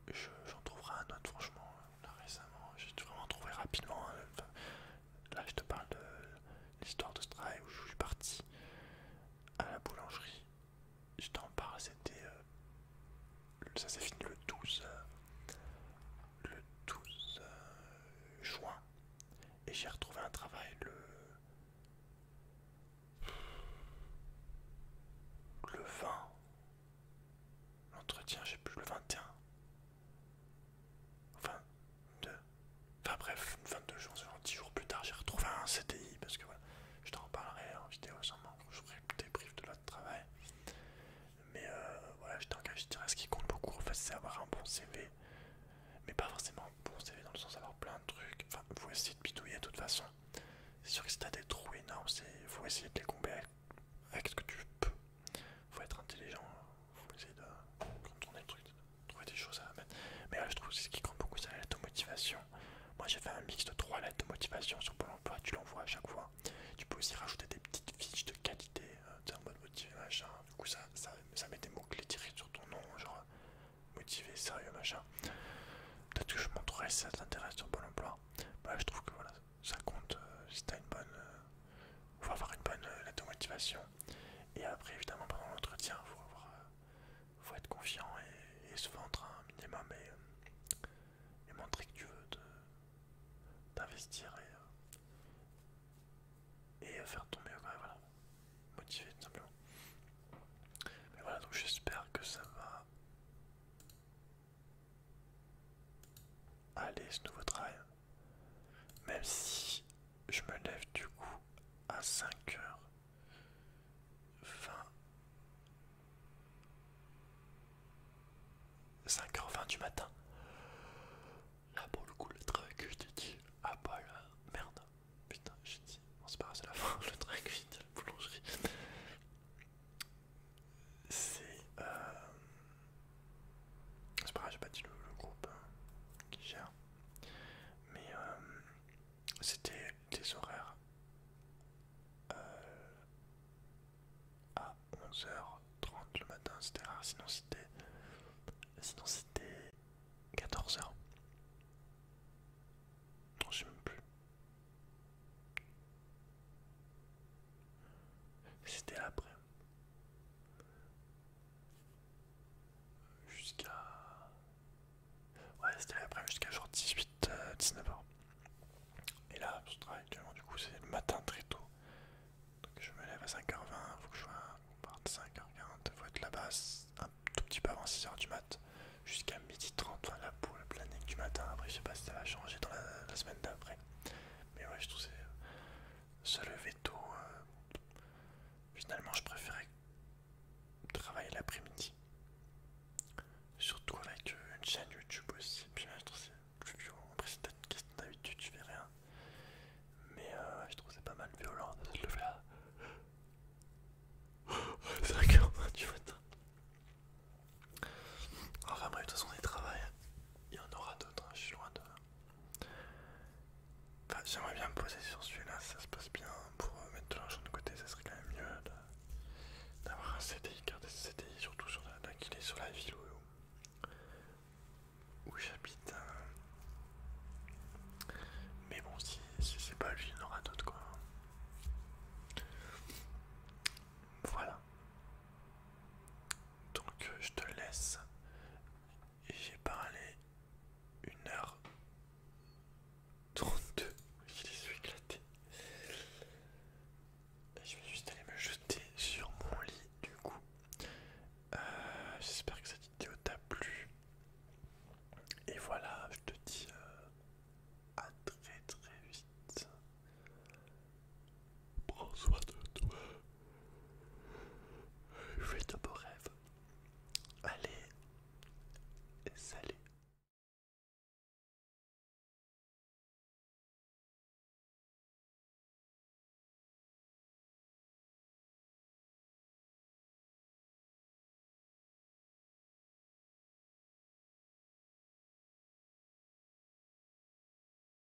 j'en trouverai un autre, franchement. Là récemment, j'ai vraiment trouvé rapidement. Enfin, là je te parle de l'histoire de ce travail où je suis parti à la boulangerie. Je t'en parle, ça s'est fini le 12 juin. Et j'ai retrouvé un travail le 20. L'entretien, j'ai plus le 21. Enfin, enfin bref, 22 jours, genre 10 jours plus tard, j'ai retrouvé un CDI parce que voilà, je t'en reparlerai en vidéo sûrement quand je ferai le débrief de notre travail. faut essayer de les combler avec ce que tu peux. Faut être intelligent, faut essayer de contourner le truc, de trouver des choses à mettre. Mais là je trouve que ce qui compte beaucoup c'est la lettre de motivation. Moi j'ai fait un mix de 3 lettres de motivation sur Pôle emploi, tu l'envoies à chaque fois. Tu peux aussi rajouter des petites fiches de qualité, en mode motivé machin. Du coup ça met des mots clés tirés sur ton nom, genre motivé, sérieux machin. Peut-être que je montrerai si ça t'intéresse sur Pôle emploi. Bah je trouve que voilà, ça compte si t'as une bonne. Faut avoir une bonne lettre de motivation. Et après évidemment pendant l'entretien, faut être confiant et se vendre un minimum et montrer que tu veux t'investir et faire ton mieux, quoi, voilà. Motiver tout simplement. Mais voilà, donc j'espère que ça va aller ce nouveau travail. Même si je me lève du coup à 5h20 du matin. Là pour le coup le travail que je t'ai dit. Ah bah là, merde. Putain, j'ai dit. Bon c'est pas grave, c'est la fin. Le travail que j'ai dit à la boulangerie. C'est pas grave, j'ai pas dit le groupe qui gère. Mais c'était des horaires à 11h30 le matin, c'était rare, sinon c'était 14h. Non, je sais même plus. C'était après. Jusqu'à. Ouais, c'était après jusqu'à genre 18-19h. Et là, je travaille actuellement, du coup, c'est le matin très tôt. Donc je me lève à 5h20, faut que je parte 5h40, faut être là-bas un tout petit peu avant 6h du mat. Jusqu'à 12h30, enfin là pour le planning du matin. Après, je sais pas si ça va changer dans la semaine d'après. Mais ouais, je trouve que se lever tôt. Finalement, je préférais travailler l'après-midi. Surtout avec une chaîne YouTube aussi. Puis là, je trouve que c'est plus violent. Après, c'est peut-être une question d'habitude, tu fais rien. Mais je trouve que c'est pas mal violent de se lever à 5h20 du matin. Enfin bref, de toute façon, les travails, il y en aura d'autres. Hein. Je suis loin de. Enfin, j'aimerais bien me poser sur celui-là, si ça se passe bien, pour mettre de l'argent de côté, ça serait quand même mieux d'avoir un CDI, garder ce CDI, surtout sur qu'il est sur la ville où j'habite. Mais bon, si c'est pas lui, il y en aura d'autres, quoi. Voilà. Donc je te laisse